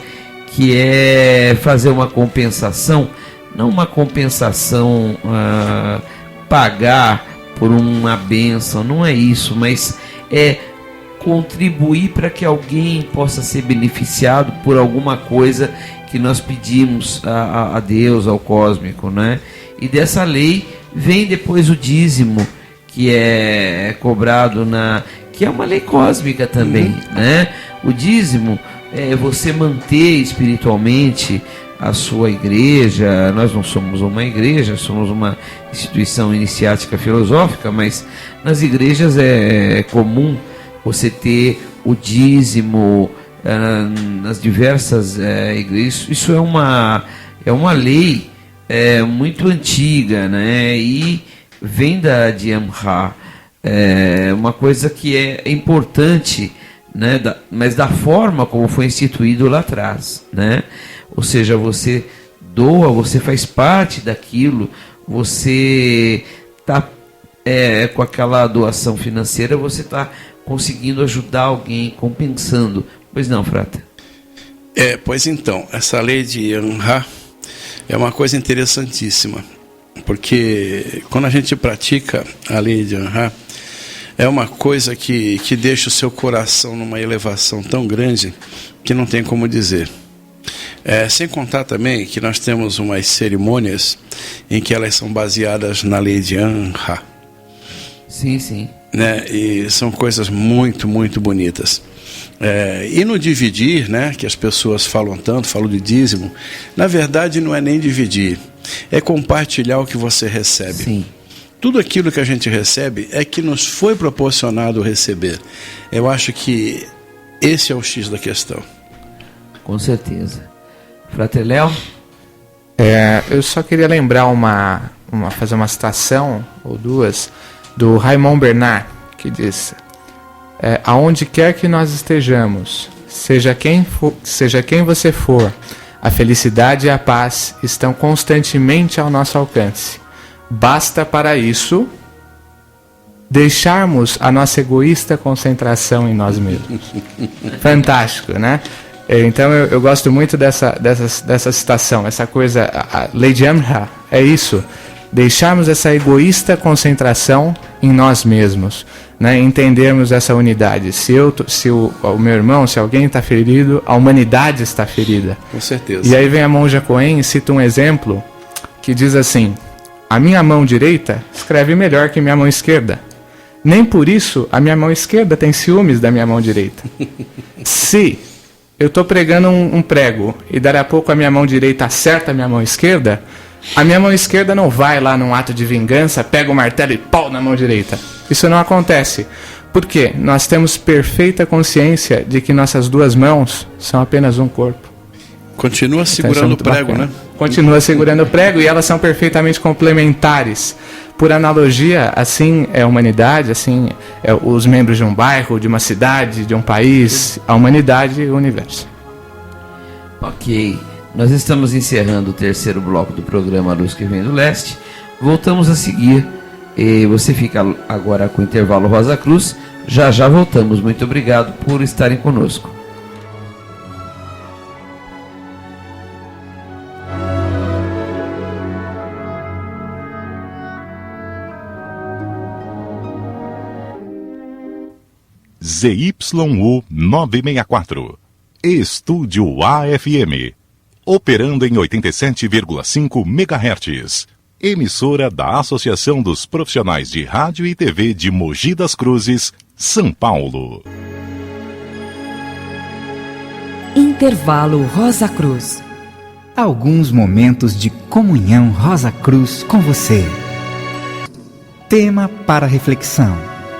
que é fazer uma compensação, não uma compensação pagar por uma bênção, não é isso, mas é contribuir para que alguém possa ser beneficiado por alguma coisa que nós pedimos a Deus, ao cósmico, né? E dessa lei vem depois o dízimo, que é cobrado que é uma lei cósmica também, né? O dízimo é você manter espiritualmente a sua igreja. Nós não somos uma igreja, somos uma instituição iniciática filosófica, mas nas igrejas é comum você ter o dízimo nas diversas igrejas. Isso é uma lei muito antiga, né? E vem de Amra. É uma coisa que é importante, né? Mas da forma como foi instituído lá atrás, né? Ou seja, você doa, você faz parte daquilo, você está com aquela doação financeira, você está conseguindo ajudar alguém, compensando. Pois não, Frata? Pois então, essa lei de Amra é uma coisa interessantíssima, porque quando a gente pratica a lei de Amra, é uma coisa que deixa o seu coração numa elevação tão grande que não tem como dizer. Sem contar também que nós temos umas cerimônias em que elas são baseadas na lei de Amra. Sim, sim. Né? E são coisas muito, muito bonitas. E no dividir, né, que as pessoas falam tanto, falam de dízimo, na verdade não é nem dividir, é compartilhar o que você recebe. Sim. Tudo aquilo que a gente recebe é que nos foi proporcionado receber. Eu acho que esse é o X da questão. Com certeza. Frater Léo? Eu só queria lembrar fazer uma citação, ou duas, do Raymond Bernard, que diz: aonde quer que nós estejamos, seja quem você for, a felicidade e a paz estão constantemente ao nosso alcance. Basta para isso deixarmos a nossa egoísta concentração em nós mesmos. Fantástico, né? Então eu gosto muito dessa citação, essa coisa, a Lady Amra é isso, deixarmos essa egoísta concentração em nós mesmos, né? Entendermos essa unidade. Se o meu irmão, se alguém está ferido, a humanidade está ferida. Com certeza. E aí vem a monja Cohen e cita um exemplo que diz assim: a minha mão direita escreve melhor que minha mão esquerda. Nem por isso a minha mão esquerda tem ciúmes da minha mão direita. Se eu estou pregando um prego e daqui a pouco a minha mão direita acerta a minha mão esquerda não vai lá num ato de vingança, pega o martelo e pau na mão direita. Isso não acontece. Por quê? Nós temos perfeita consciência de que nossas duas mãos são apenas um corpo. Continua segurando o prego, bacana, né? Continua segurando o prego e elas são perfeitamente complementares. Por analogia, assim é a humanidade, assim é os membros de um bairro, de uma cidade, de um país, a humanidade e o universo. Ok, nós estamos encerrando o terceiro bloco do programa Luz que Vem do Leste. Voltamos a seguir. Você fica agora com o intervalo Rosa Cruz. Já voltamos. Muito obrigado por estarem conosco. ZYU 964, Estúdio AFM, operando em 87,5 MHz, emissora da Associação dos Profissionais de Rádio e TV de Mogi das Cruzes, São Paulo. Intervalo Rosa Cruz. Alguns momentos de comunhão Rosa Cruz com você. Tema para reflexão: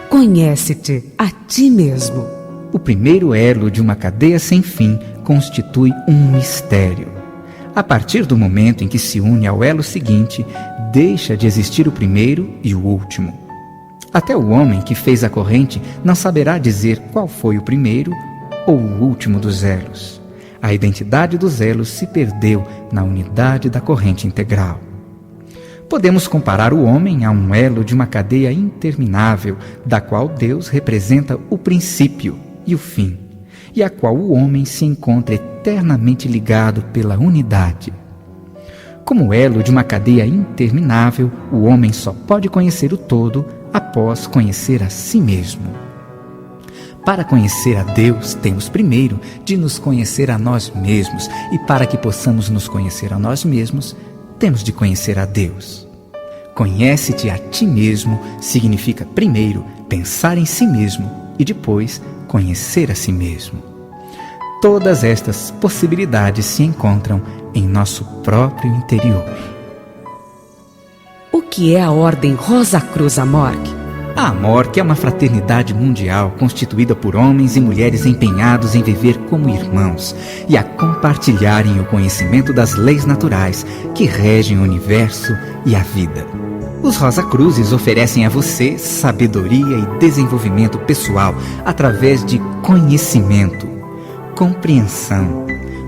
conhece-te a ti mesmo. O primeiro elo de uma cadeia sem fim constitui um mistério. A partir do momento em que se une ao elo seguinte, deixa de existir o primeiro e o último. Até o homem que fez a corrente não saberá dizer qual foi o primeiro ou o último dos elos. A identidade dos elos se perdeu na unidade da corrente integral. Podemos comparar o homem a um elo de uma cadeia interminável, da qual Deus representa o princípio e o fim, e a qual o homem se encontra eternamente ligado pela unidade. Como elo de uma cadeia interminável, o homem só pode conhecer o todo após conhecer a si mesmo. Para conhecer a Deus, temos primeiro de nos conhecer a nós mesmos, e para que possamos nos conhecer a nós mesmos, temos de conhecer a Deus. Conhece-te a ti mesmo significa primeiro pensar em si mesmo e depois conhecer a si mesmo. Todas estas possibilidades se encontram em nosso próprio interior. O que é a Ordem Rosa Cruz Amorque? A Amorque é uma fraternidade mundial constituída por homens e mulheres empenhados em viver como irmãos e a compartilharem o conhecimento das leis naturais que regem o universo e a vida. Os Rosa Cruzes oferecem a você sabedoria e desenvolvimento pessoal através de conhecimento, compreensão,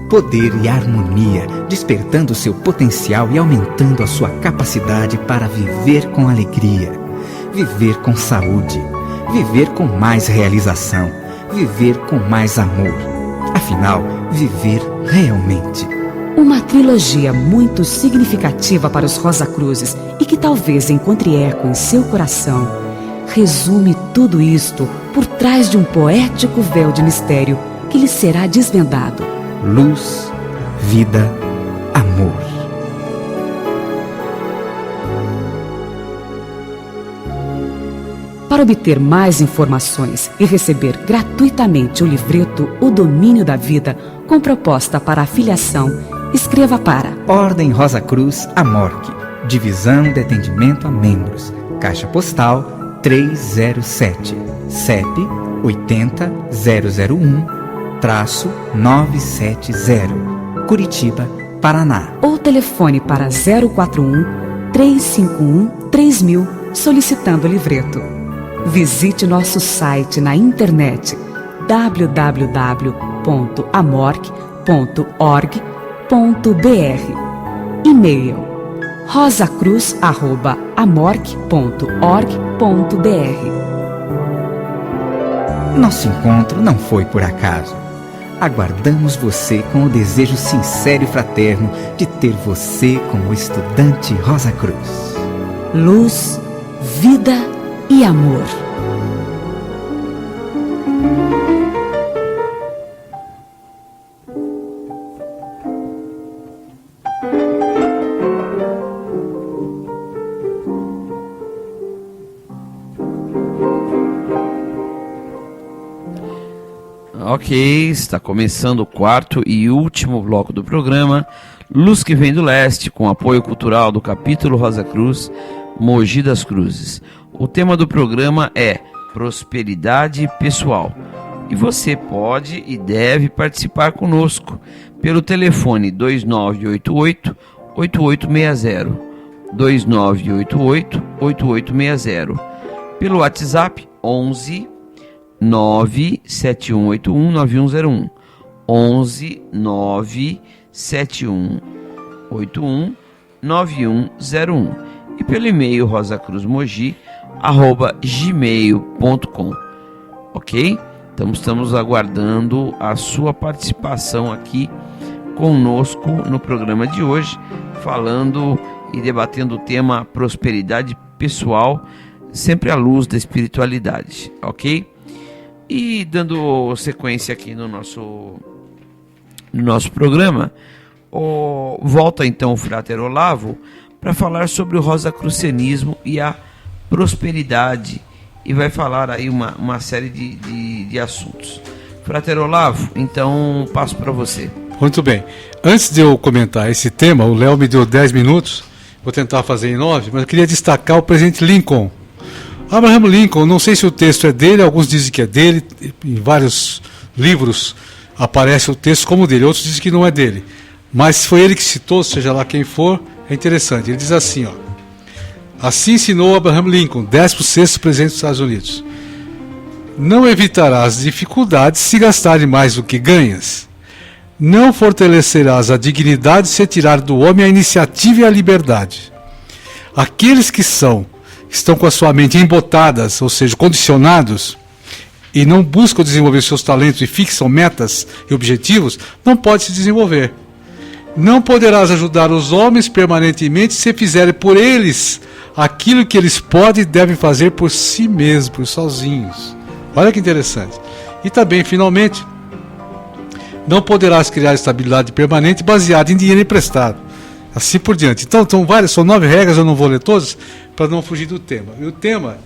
poder e harmonia, despertando seu potencial e aumentando a sua capacidade para viver com alegria, viver com saúde, viver com mais realização, viver com mais amor. Afinal, viver realmente. Uma trilogia muito significativa para os Rosa Cruzes e que talvez encontre eco em seu coração, resume tudo isto por trás de um poético véu de mistério que lhe será desvendado. Luz, vida, amor. Para obter mais informações e receber gratuitamente o livreto O Domínio da Vida, com proposta para afiliação, escreva para Ordem Rosa Cruz Amorque, Divisão de Atendimento a Membros, Caixa Postal 307, CEP 80001-970, Curitiba, Paraná. Ou telefone para 041 351 3000 solicitando o livreto. Visite nosso site na internet www.amorc.org.br. E-mail rosacruz@amorc.org.br. Nosso encontro não foi por acaso. Aguardamos você com o desejo sincero e fraterno de ter você como estudante Rosa Cruz. Luz, vida e amor. Ok, está começando o quarto e último bloco do programa Luz que Vem do Leste, com apoio cultural do capítulo Rosa Cruz, Mogi das Cruzes. O tema do programa é prosperidade pessoal. E você pode e deve participar conosco pelo telefone 2988-8860, 2988-8860, pelo WhatsApp 11 971819101, 11 971819101, e pelo e-mail rosacruzmogi@gmail.com. Ok? Então estamos aguardando a sua participação aqui conosco no programa de hoje, falando e debatendo o tema prosperidade pessoal, sempre à luz da espiritualidade, ok? E dando sequência aqui no nosso programa, volta então o Frater Olavo para falar sobre o rosacrucianismo e a prosperidade, e vai falar aí uma série de assuntos. Frater Olavo, então passo para você. Muito bem. Antes de eu comentar esse tema, o Léo me deu 10 minutos, vou tentar fazer em 9, mas eu queria destacar o presidente Lincoln. Abraham Lincoln, não sei se o texto é dele, alguns dizem que é dele, em vários livros aparece o texto como dele, outros dizem que não é dele, mas foi ele que citou, seja lá quem for, é interessante. Ele diz assim, ó: assim ensinou Abraham Lincoln, 16º presidente dos Estados Unidos: não evitarás dificuldades se gastares mais do que ganhas, não fortalecerás a dignidade se tirar do homem a iniciativa e a liberdade. Aqueles que estão com a sua mente embotadas, ou seja, condicionados, e não buscam desenvolver seus talentos e fixam metas e objetivos, não podem se desenvolver. Não poderás ajudar os homens permanentemente se fizerem por eles aquilo que eles podem e devem fazer por si mesmos, por sozinhos. Olha que interessante. E também, finalmente, não poderás criar estabilidade permanente baseada em dinheiro emprestado. Assim por diante. Então, são 9 regras, eu não vou ler todas, para não fugir do tema. E o tema,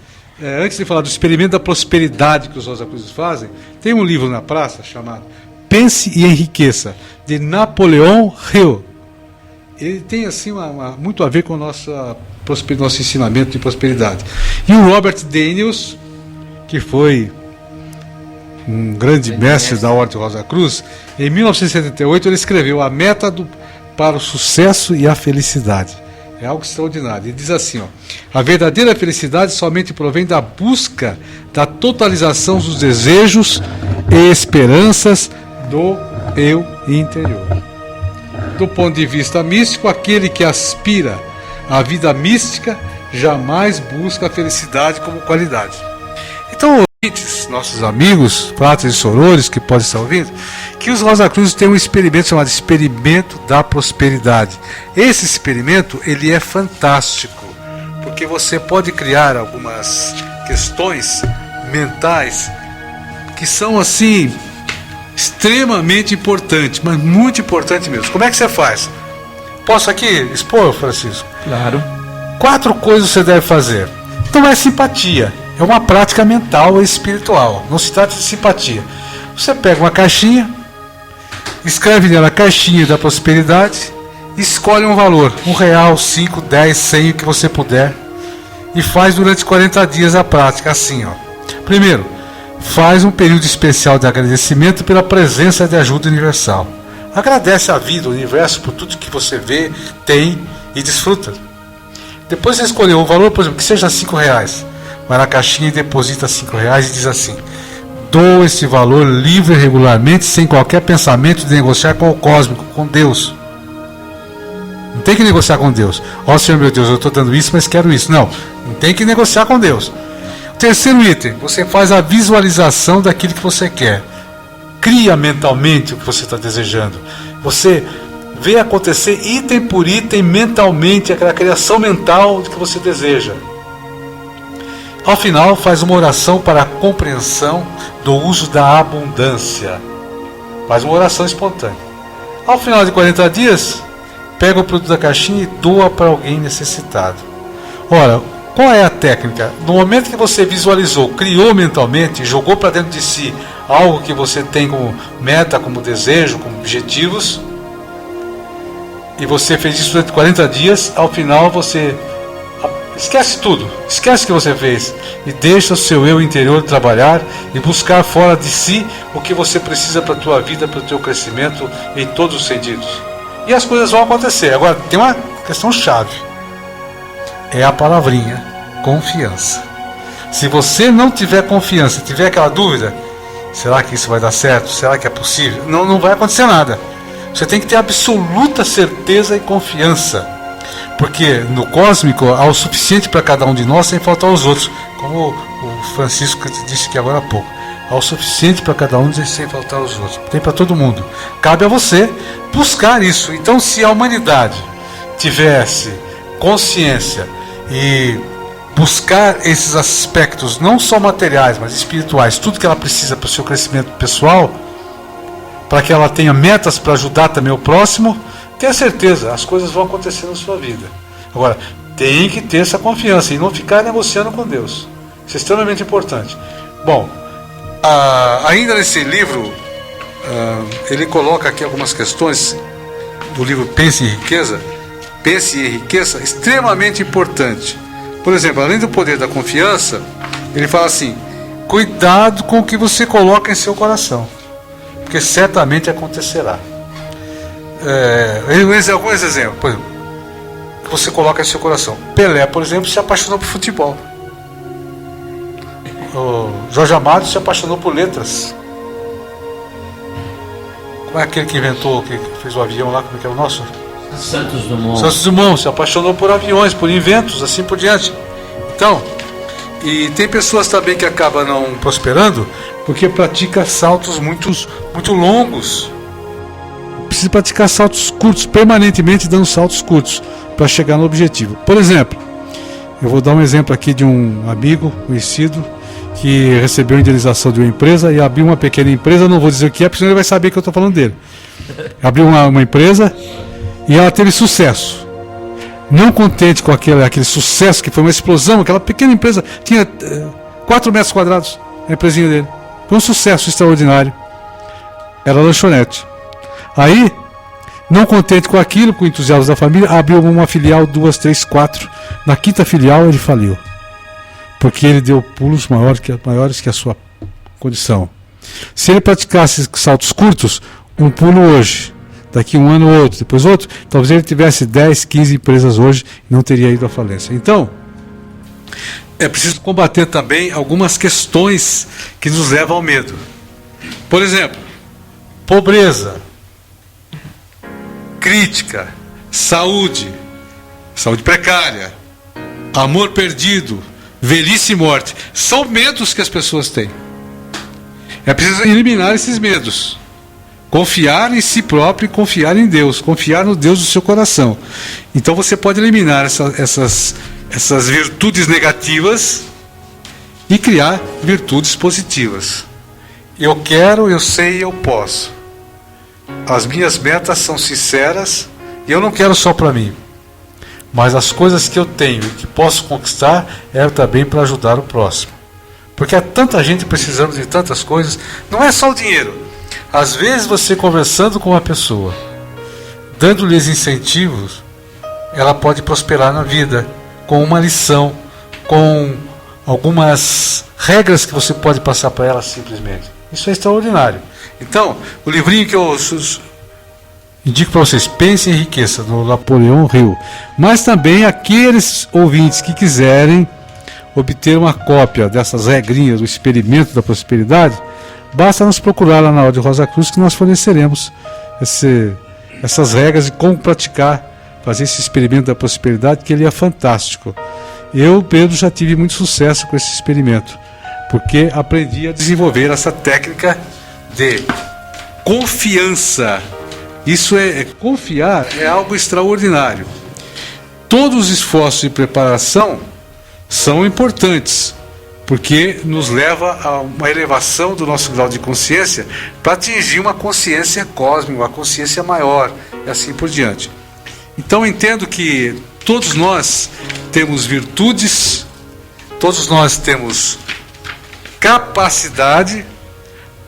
antes de falar do experimento da prosperidade que os Rosacruzes fazem, tem um livro na praça chamado Pense e Enriqueça, de Napoleon Hill. Ele tem assim muito a ver com o nosso ensinamento de prosperidade. E o Robert Daniels, que foi um grande mestre da Ordem Rosa Cruz, em 1978 ele escreveu A Meta para o Sucesso e a Felicidade. É algo extraordinário. Ele diz assim, ó: a verdadeira felicidade somente provém da busca da totalização dos desejos e esperanças do eu interior. Do ponto de vista místico, aquele que aspira à vida mística jamais busca a felicidade como qualidade. Então, nossos amigos, fratres e sorores que podem estar ouvindo, que os Rosacruzes têm um experimento chamado Experimento da Prosperidade. Esse experimento, ele é fantástico, porque você pode criar algumas questões mentais que são assim extremamente importantes, mas muito importantes mesmo. Como é que você faz? Posso aqui expor, Francisco? Claro. 4 coisas você deve fazer. Então é simpatia. É uma prática mental e espiritual. Não se trata de simpatia. Você pega uma caixinha, escreve nela a caixinha da prosperidade, escolhe um valor, R$1, 5, 10, 100, o que você puder, e faz durante 40 dias a prática assim, ó. Primeiro, faz um período especial de agradecimento pela presença de ajuda universal. Agradece a vida, o universo, por tudo que você vê, tem e desfruta. Depois você escolheu um valor, por exemplo, que seja R$5. Vai na caixinha e deposita R$5 e diz assim: dou esse valor livre e regularmente, sem qualquer pensamento de negociar com o cósmico, com Deus. Não tem que negociar com Deus. Ó Senhor meu Deus, eu estou dando isso, mas quero isso. Não tem que negociar com Deus. Terceiro item, você faz a visualização daquilo que você quer. Cria mentalmente o que você está desejando. Você vê acontecer item por item mentalmente, aquela criação mental do que você deseja. Ao final, faz uma oração para a compreensão do uso da abundância. Faz uma oração espontânea. Ao final de 40 dias, pega o produto da caixinha e doa para alguém necessitado. Ora, qual é a técnica? No momento que você visualizou, criou mentalmente, jogou para dentro de si algo que você tem como meta, como desejo, como objetivos, e você fez isso durante 40 dias, ao final você esquece tudo, esquece o que você fez e deixa o seu eu interior trabalhar e buscar fora de si o que você precisa para a tua vida, para o teu crescimento em todos os sentidos. E as coisas vão acontecer. Agora, tem uma questão chave. É a palavrinha, confiança. Se você não tiver confiança, tiver aquela dúvida, será que isso vai dar certo? Será que é possível? Não vai acontecer nada. Você tem que ter absoluta certeza e confiança. Porque no cósmico há o suficiente para cada um de nós sem faltar aos outros. Como o Francisco disse aqui agora há pouco. Há o suficiente para cada um sem faltar aos outros. Tem para todo mundo. Cabe a você buscar isso. Então, se a humanidade tivesse consciência e buscar esses aspectos, não só materiais, mas espirituais, tudo que ela precisa para o seu crescimento pessoal, para que ela tenha metas para ajudar também o próximo, tenha certeza, as coisas vão acontecer na sua vida. Agora, tem que ter essa confiança e não ficar negociando com Deus. Isso é extremamente importante. Bom, ainda nesse livro, ele coloca aqui algumas questões do livro Pense em Riqueza. Pense em riqueza, extremamente importante. Por exemplo, além do poder da confiança, ele fala assim: cuidado com o que você coloca em seu coração, porque certamente acontecerá. Alguns exemplos, por exemplo, que você coloca em seu coração. Pelé, por exemplo, se apaixonou por futebol. O Jorge Amado se apaixonou por letras. Como é aquele que inventou, que fez o avião lá, como é que é o nosso? Santos Dumont. Santos Dumont se apaixonou por aviões, por inventos, assim por diante. Então, e tem pessoas também que acabam não prosperando porque pratica saltos muito longos. Precisa praticar saltos curtos, permanentemente dando saltos curtos para chegar no objetivo. Por exemplo, eu vou dar um exemplo aqui de um amigo conhecido que recebeu a indenização de uma empresa e abriu uma pequena empresa. Não vou dizer o que é, porque senão ele vai saber que eu estou falando dele. Abriu uma empresa e ela teve sucesso. Não contente com aquele sucesso, que foi uma explosão, aquela pequena empresa tinha 4 metros quadrados, a empresinha dele. Foi um sucesso extraordinário. Era lanchonete. Aí, não contente com aquilo, com o entusiasmo da família, abriu uma filial, 2, 3, 4. Na 5ª filial ele faliu, porque ele deu pulos maiores que a sua condição. Se ele praticasse saltos curtos, um pulo hoje, daqui um ano outro, depois outro, talvez ele tivesse 10, 15 empresas hoje e não teria ido à falência. Então, é preciso combater também algumas questões que nos levam ao medo. Por exemplo, pobreza, crítica, saúde precária, amor perdido, velhice e morte. São medos que as pessoas têm. É preciso eliminar esses medos. Confiar em si próprio e confiar em Deus. Confiar no Deus do seu coração. Então você pode eliminar essas virtudes negativas e criar virtudes positivas. Eu quero, eu sei, eu posso. As minhas metas são sinceras e eu não quero só para mim. Mas as coisas que eu tenho e que posso conquistar é também para ajudar o próximo. Porque há tanta gente precisando de tantas coisas. Não é só o dinheiro. Às vezes você conversando com uma pessoa, dando-lhes incentivos, ela pode prosperar na vida com uma lição, com algumas regras que você pode passar para ela simplesmente. Isso é extraordinário. Então, o livrinho que eu indico para vocês, Pense e Enriqueça, do Napoleão Hill. Mas também aqueles ouvintes que quiserem obter uma cópia dessas regrinhas do experimento da prosperidade, basta nos procurar lá na Rádio Rosa Cruz que nós forneceremos essas regras de como praticar, fazer esse experimento da prosperidade, que ele é fantástico. Eu, Pedro, já tive muito sucesso com esse experimento, porque aprendi a desenvolver essa técnica de confiança. Isso confiar é algo extraordinário. Todos os esforços de preparação são importantes, porque nos leva a uma elevação do nosso grau de consciência para atingir uma consciência cósmica, uma consciência maior, e assim por diante. Então entendo que todos nós temos virtudes, todos nós temos capacidade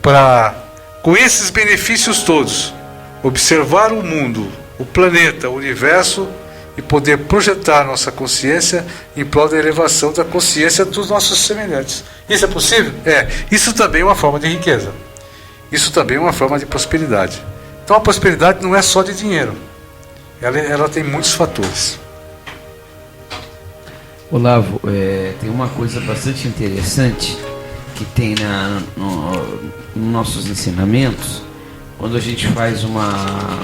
para, com esses benefícios todos, observar o mundo, o planeta, o universo e poder projetar nossa consciência em prol da elevação da consciência dos nossos semelhantes. Isso é possível? É. Isso também é uma forma de riqueza. Isso também é uma forma de prosperidade. Então a prosperidade não é só de dinheiro. Ela tem muitos fatores. Olavo, tem uma coisa bastante interessante que tem nos nossos ensinamentos. Quando a gente faz uma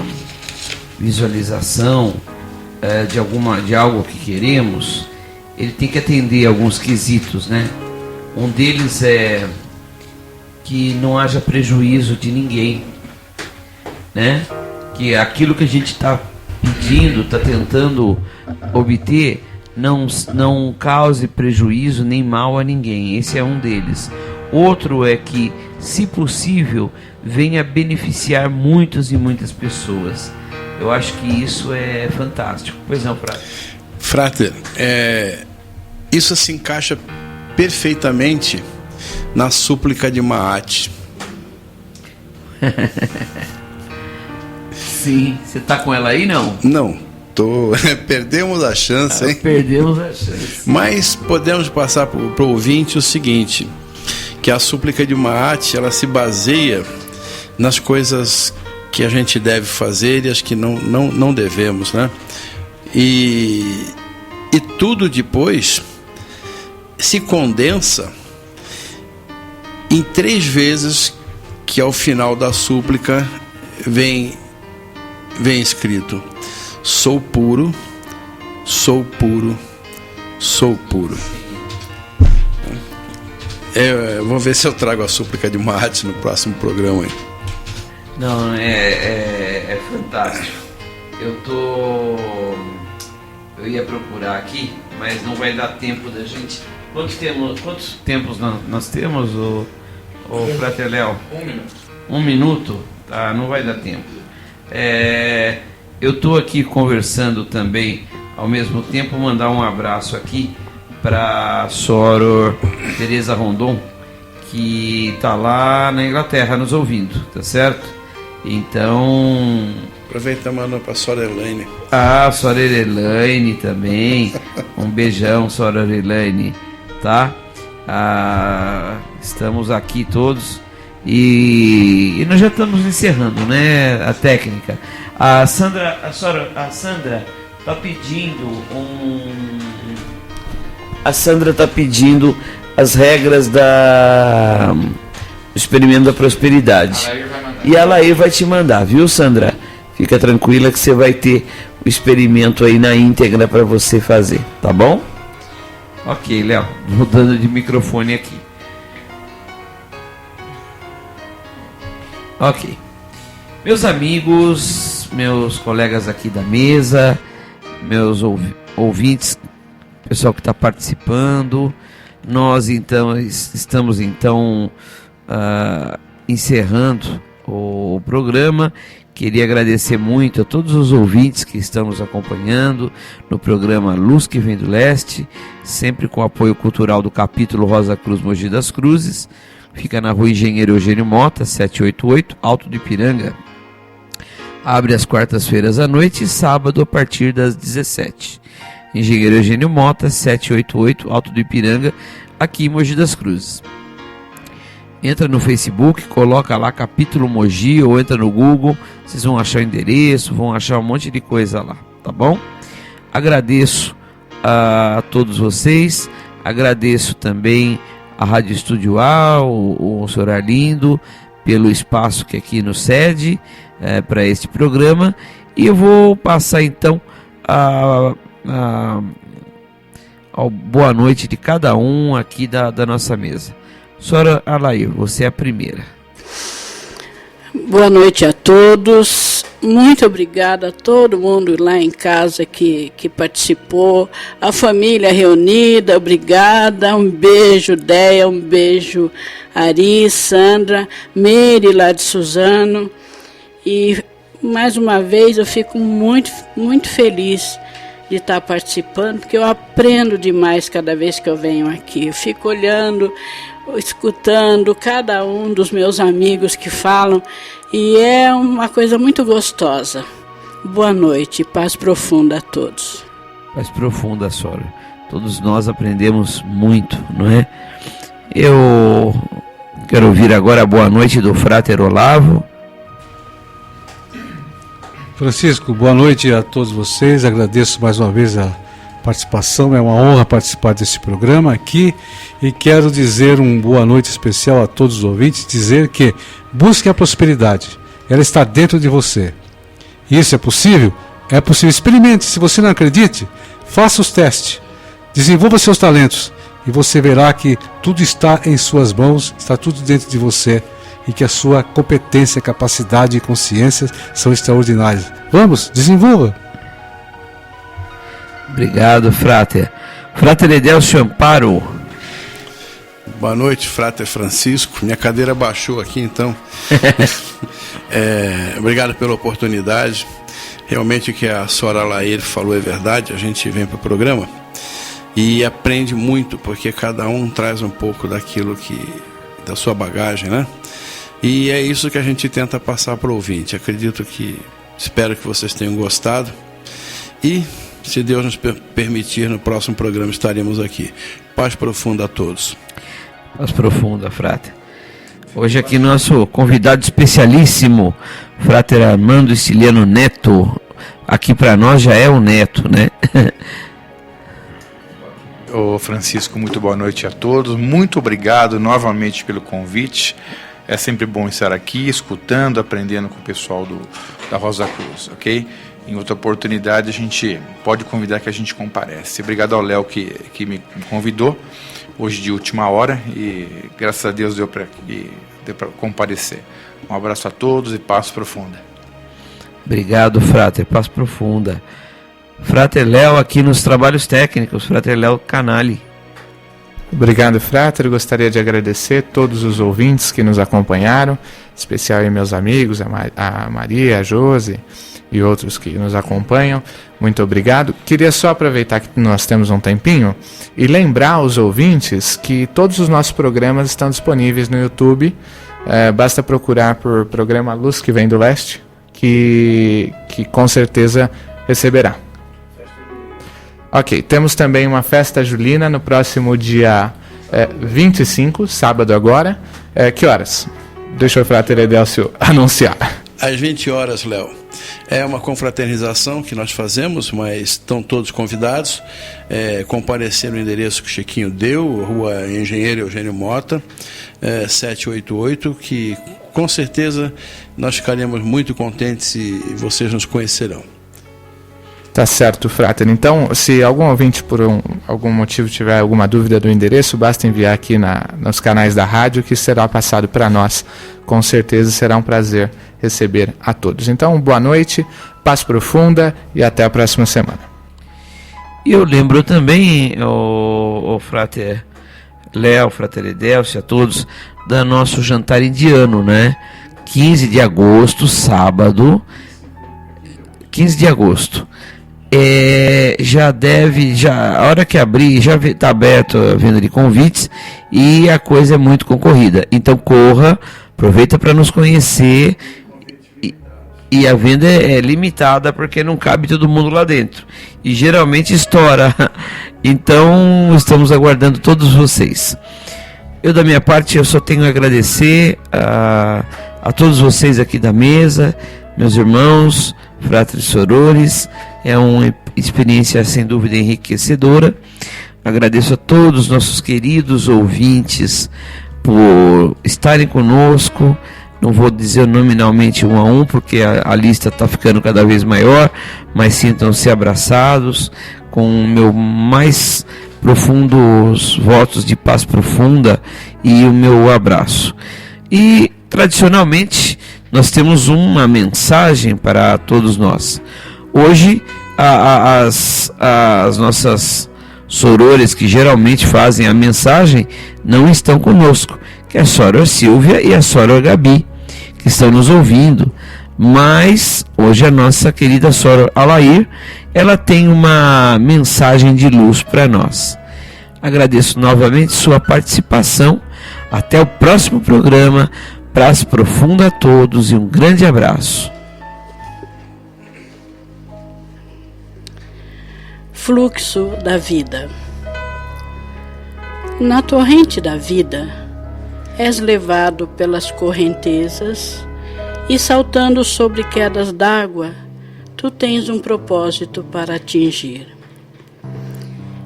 visualização de algo que queremos, ele tem que atender alguns quesitos, né? Um deles é que não haja prejuízo de ninguém, né? Que aquilo que a gente está pedindo, está tentando obter, não cause prejuízo nem mal a ninguém. Esse é um deles. Outro é que, se possível, venha beneficiar muitas e muitas pessoas. Eu acho que isso é fantástico. Pois não, Frater? Frater, isso se encaixa perfeitamente na súplica de Maat. Sim, você está com ela aí, não? Não, perdemos a chance, hein? Perdemos a chance. Mas podemos passar para o ouvinte o seguinte, que a súplica de Maat, ela se baseia nas coisas que a gente deve fazer e as que não devemos, né? E tudo depois se condensa em 3 vezes que ao final da súplica vem escrito: sou puro, sou puro, sou puro. Vamos ver se eu trago a súplica de Maat no próximo programa aí. Não, é fantástico. Eu ia procurar aqui, mas não vai dar tempo da gente. Quantos tempos nós temos, o Frater Léo? 1 minuto. 1 minuto? Tá, não vai dar tempo. Eu estou aqui conversando também, ao mesmo tempo, mandar um abraço aqui para a Soror Teresa Rondon, que está lá na Inglaterra nos ouvindo, tá certo? Então... Aproveita, mano, para a Soror Elaine. Ah, Soror Elaine também. Um beijão, Soror Elaine, tá? Estamos aqui todos e nós já estamos encerrando, né, a técnica. A Sandra está pedindo A Sandra está pedindo as regras do experimento da prosperidade. E a Laí vai te mandar, viu, Sandra? Fica tranquila que você vai ter o experimento aí na íntegra para você fazer, tá bom? Ok, Léo, mudando de microfone aqui. Ok. Meus amigos, meus colegas aqui da mesa, meus ouvintes, pessoal que está participando, nós então estamos encerrando o programa. Queria agradecer muito a todos os ouvintes que estão nos acompanhando no programa Luz que Vem do Leste, sempre com apoio cultural do capítulo Rosa Cruz Mogi das Cruzes. Fica na rua Engenheiro Eugênio Mota, 788, Alto do Ipiranga. Abre às quartas-feiras à noite e sábado a partir das 17. Engenheiro Eugênio Mota, 788, Alto do Ipiranga, aqui em Mogi das Cruzes. Entra no Facebook, coloca lá capítulo Mogi, ou entra no Google, vocês vão achar o endereço, vão achar um monte de coisa lá, tá bom? Agradeço a todos vocês, agradeço também a Rádio Estúdio A, o Sr. Arlindo, pelo espaço que aqui nos cede para este programa, e eu vou passar então ao boa noite de cada um aqui da nossa mesa. Senhora Alair, você é a primeira. Boa noite a todos. Muito obrigada a todo mundo lá em casa que participou. A família reunida, obrigada. Um beijo, Deia, um beijo, Ari, Sandra, Meire lá de Suzano. E mais uma vez eu fico muito, muito feliz de estar participando, porque eu aprendo demais cada vez que eu venho aqui. Eu fico olhando, escutando cada um dos meus amigos que falam, e é uma coisa muito gostosa. Boa noite, paz profunda a todos. Paz profunda, Sora. Todos nós aprendemos muito, não é? Eu quero ouvir agora a boa noite do Frater Olavo. Francisco, boa noite a todos vocês. Agradeço mais uma vez a participação. É uma honra participar desse programa aqui, e quero dizer uma boa noite especial a todos os ouvintes, dizer que busque a prosperidade, ela está dentro de você. Isso é possível? É possível. Experimente. Se você não acredite, faça os testes, desenvolva seus talentos, e você verá que tudo está em suas mãos, está tudo dentro de você, e que a sua competência, capacidade e consciência são extraordinárias. Vamos, desenvolva. Obrigado, Frater. Frater Edelcio Amparo. Boa noite, Frater Francisco. Minha cadeira baixou aqui, então. Obrigado pela oportunidade. Realmente o que a senhora Laíra falou é verdade. A gente vem para o programa e aprende muito, porque cada um traz um pouco daquilo da sua bagagem, né? E é isso que a gente tenta passar para o ouvinte. Espero que vocês tenham gostado. E, se Deus nos permitir, no próximo programa estaremos aqui. Paz profunda a todos. Paz profunda, Frater. Hoje aqui nosso convidado especialíssimo, Frater Armando Siciliano Neto. Aqui para nós já é o Neto, né? Ô Francisco, muito boa noite a todos. Muito obrigado novamente pelo convite. É sempre bom estar aqui, escutando, aprendendo com o pessoal da Rosa Cruz, ok? Em outra oportunidade a gente pode convidar que a gente comparece. Obrigado ao Léo que me convidou, hoje de última hora, e graças a Deus deu para comparecer. Um abraço a todos e paz profunda. Obrigado, Frater, paz profunda. Frater Léo aqui nos trabalhos técnicos, Frater Léo Canali. Obrigado, Frater. Gostaria de agradecer todos os ouvintes que nos acompanharam, em especial aí meus amigos, a Maria, a Josi e outros que nos acompanham. Muito obrigado. Queria só aproveitar que nós temos um tempinho e lembrar aos ouvintes que todos os nossos programas estão disponíveis no YouTube. Basta procurar por programa Luz que Vem do Leste, que com certeza receberá. Ok, temos também uma festa julina no próximo dia 25, sábado agora. Que horas? Deixa o Frater Edelcio anunciar. Às 20 horas, Léo. É uma confraternização que nós fazemos, mas estão todos convidados. Comparecer no endereço que o Chiquinho deu, Rua Engenheiro Eugênio Mota, 788, que com certeza nós ficaremos muito contentes e vocês nos conhecerão. Tá certo, Frater. Então, se algum ouvinte por algum motivo tiver alguma dúvida do endereço, basta enviar aqui nos canais da rádio, que será passado para nós. Com certeza será um prazer receber a todos. Então, boa noite, paz profunda e até a próxima semana. E eu lembro também, o Frater Léo, Frater Edelcio, a todos, do nosso jantar indiano, né? 15 de agosto, sábado, 15 de agosto. A hora que abrir, já está aberto a venda de convites e a coisa é muito concorrida. Então corra, aproveita para nos conhecer e a venda é limitada porque não cabe todo mundo lá dentro e geralmente estoura. Então estamos aguardando todos vocês. Eu, da minha parte, eu só tenho a agradecer a todos vocês aqui da mesa, meus irmãos, fratres sorores. É uma experiência sem dúvida enriquecedora. Agradeço a todos os nossos queridos ouvintes por estarem conosco. Não vou dizer nominalmente um a um, porque a lista está ficando cada vez maior, mas sintam-se abraçados com o meu mais profundos votos de paz profunda e o meu abraço. E, tradicionalmente, nós temos uma mensagem para todos nós. Hoje, as nossas sorores que geralmente fazem a mensagem não estão conosco, que é a Soror Silvia e a Soror Gabi, que estão nos ouvindo. Mas hoje a nossa querida Soror Alair, ela tem uma mensagem de luz para nós. Agradeço novamente sua participação. Até o próximo programa. Paz profunda a todos e um grande abraço. Fluxo da vida. Na torrente da vida, és levado pelas correntezas e, saltando sobre quedas d'água, tu tens um propósito para atingir.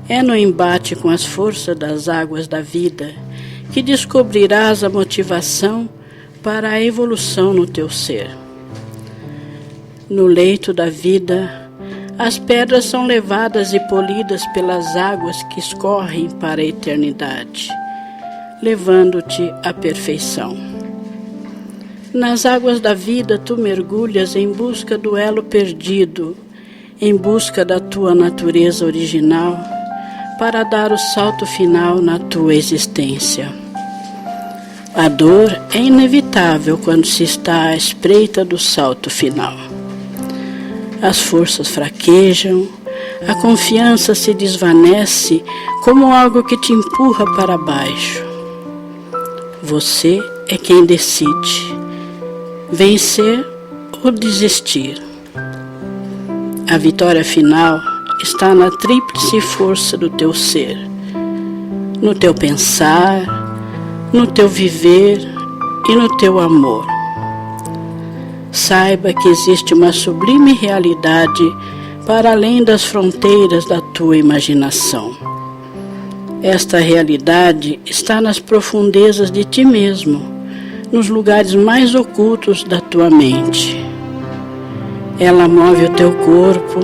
É no embate com as forças das águas da vida que descobrirás a motivação para a evolução no teu ser. No leito da vida, as pedras são levadas e polidas pelas águas que escorrem para a eternidade, levando-te à perfeição. Nas águas da vida tu mergulhas em busca do elo perdido, em busca da tua natureza original, para dar o salto final na tua existência. A dor é inevitável quando se está à espreita do salto final. As forças fraquejam, a confiança se desvanece como algo que te empurra para baixo. Você é quem decide vencer ou desistir. A vitória final está na tríplice força do teu ser, no teu pensar, no teu viver e no teu amor. Saiba que existe uma sublime realidade para além das fronteiras da tua imaginação. Esta realidade está nas profundezas de ti mesmo, nos lugares mais ocultos da tua mente. Ela move o teu corpo,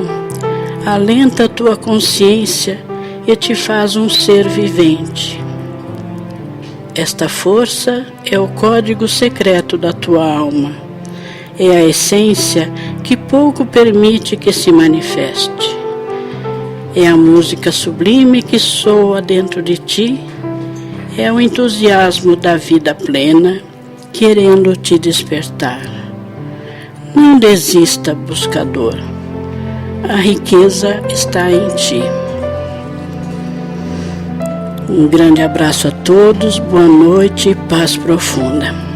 alenta a tua consciência e te faz um ser vivente. Esta força é o código secreto da tua alma. É a essência que pouco permite que se manifeste. É a música sublime que soa dentro de ti. É o entusiasmo da vida plena, querendo te despertar. Não desista, buscador. A riqueza está em ti. Um grande abraço a todos, boa noite e paz profunda.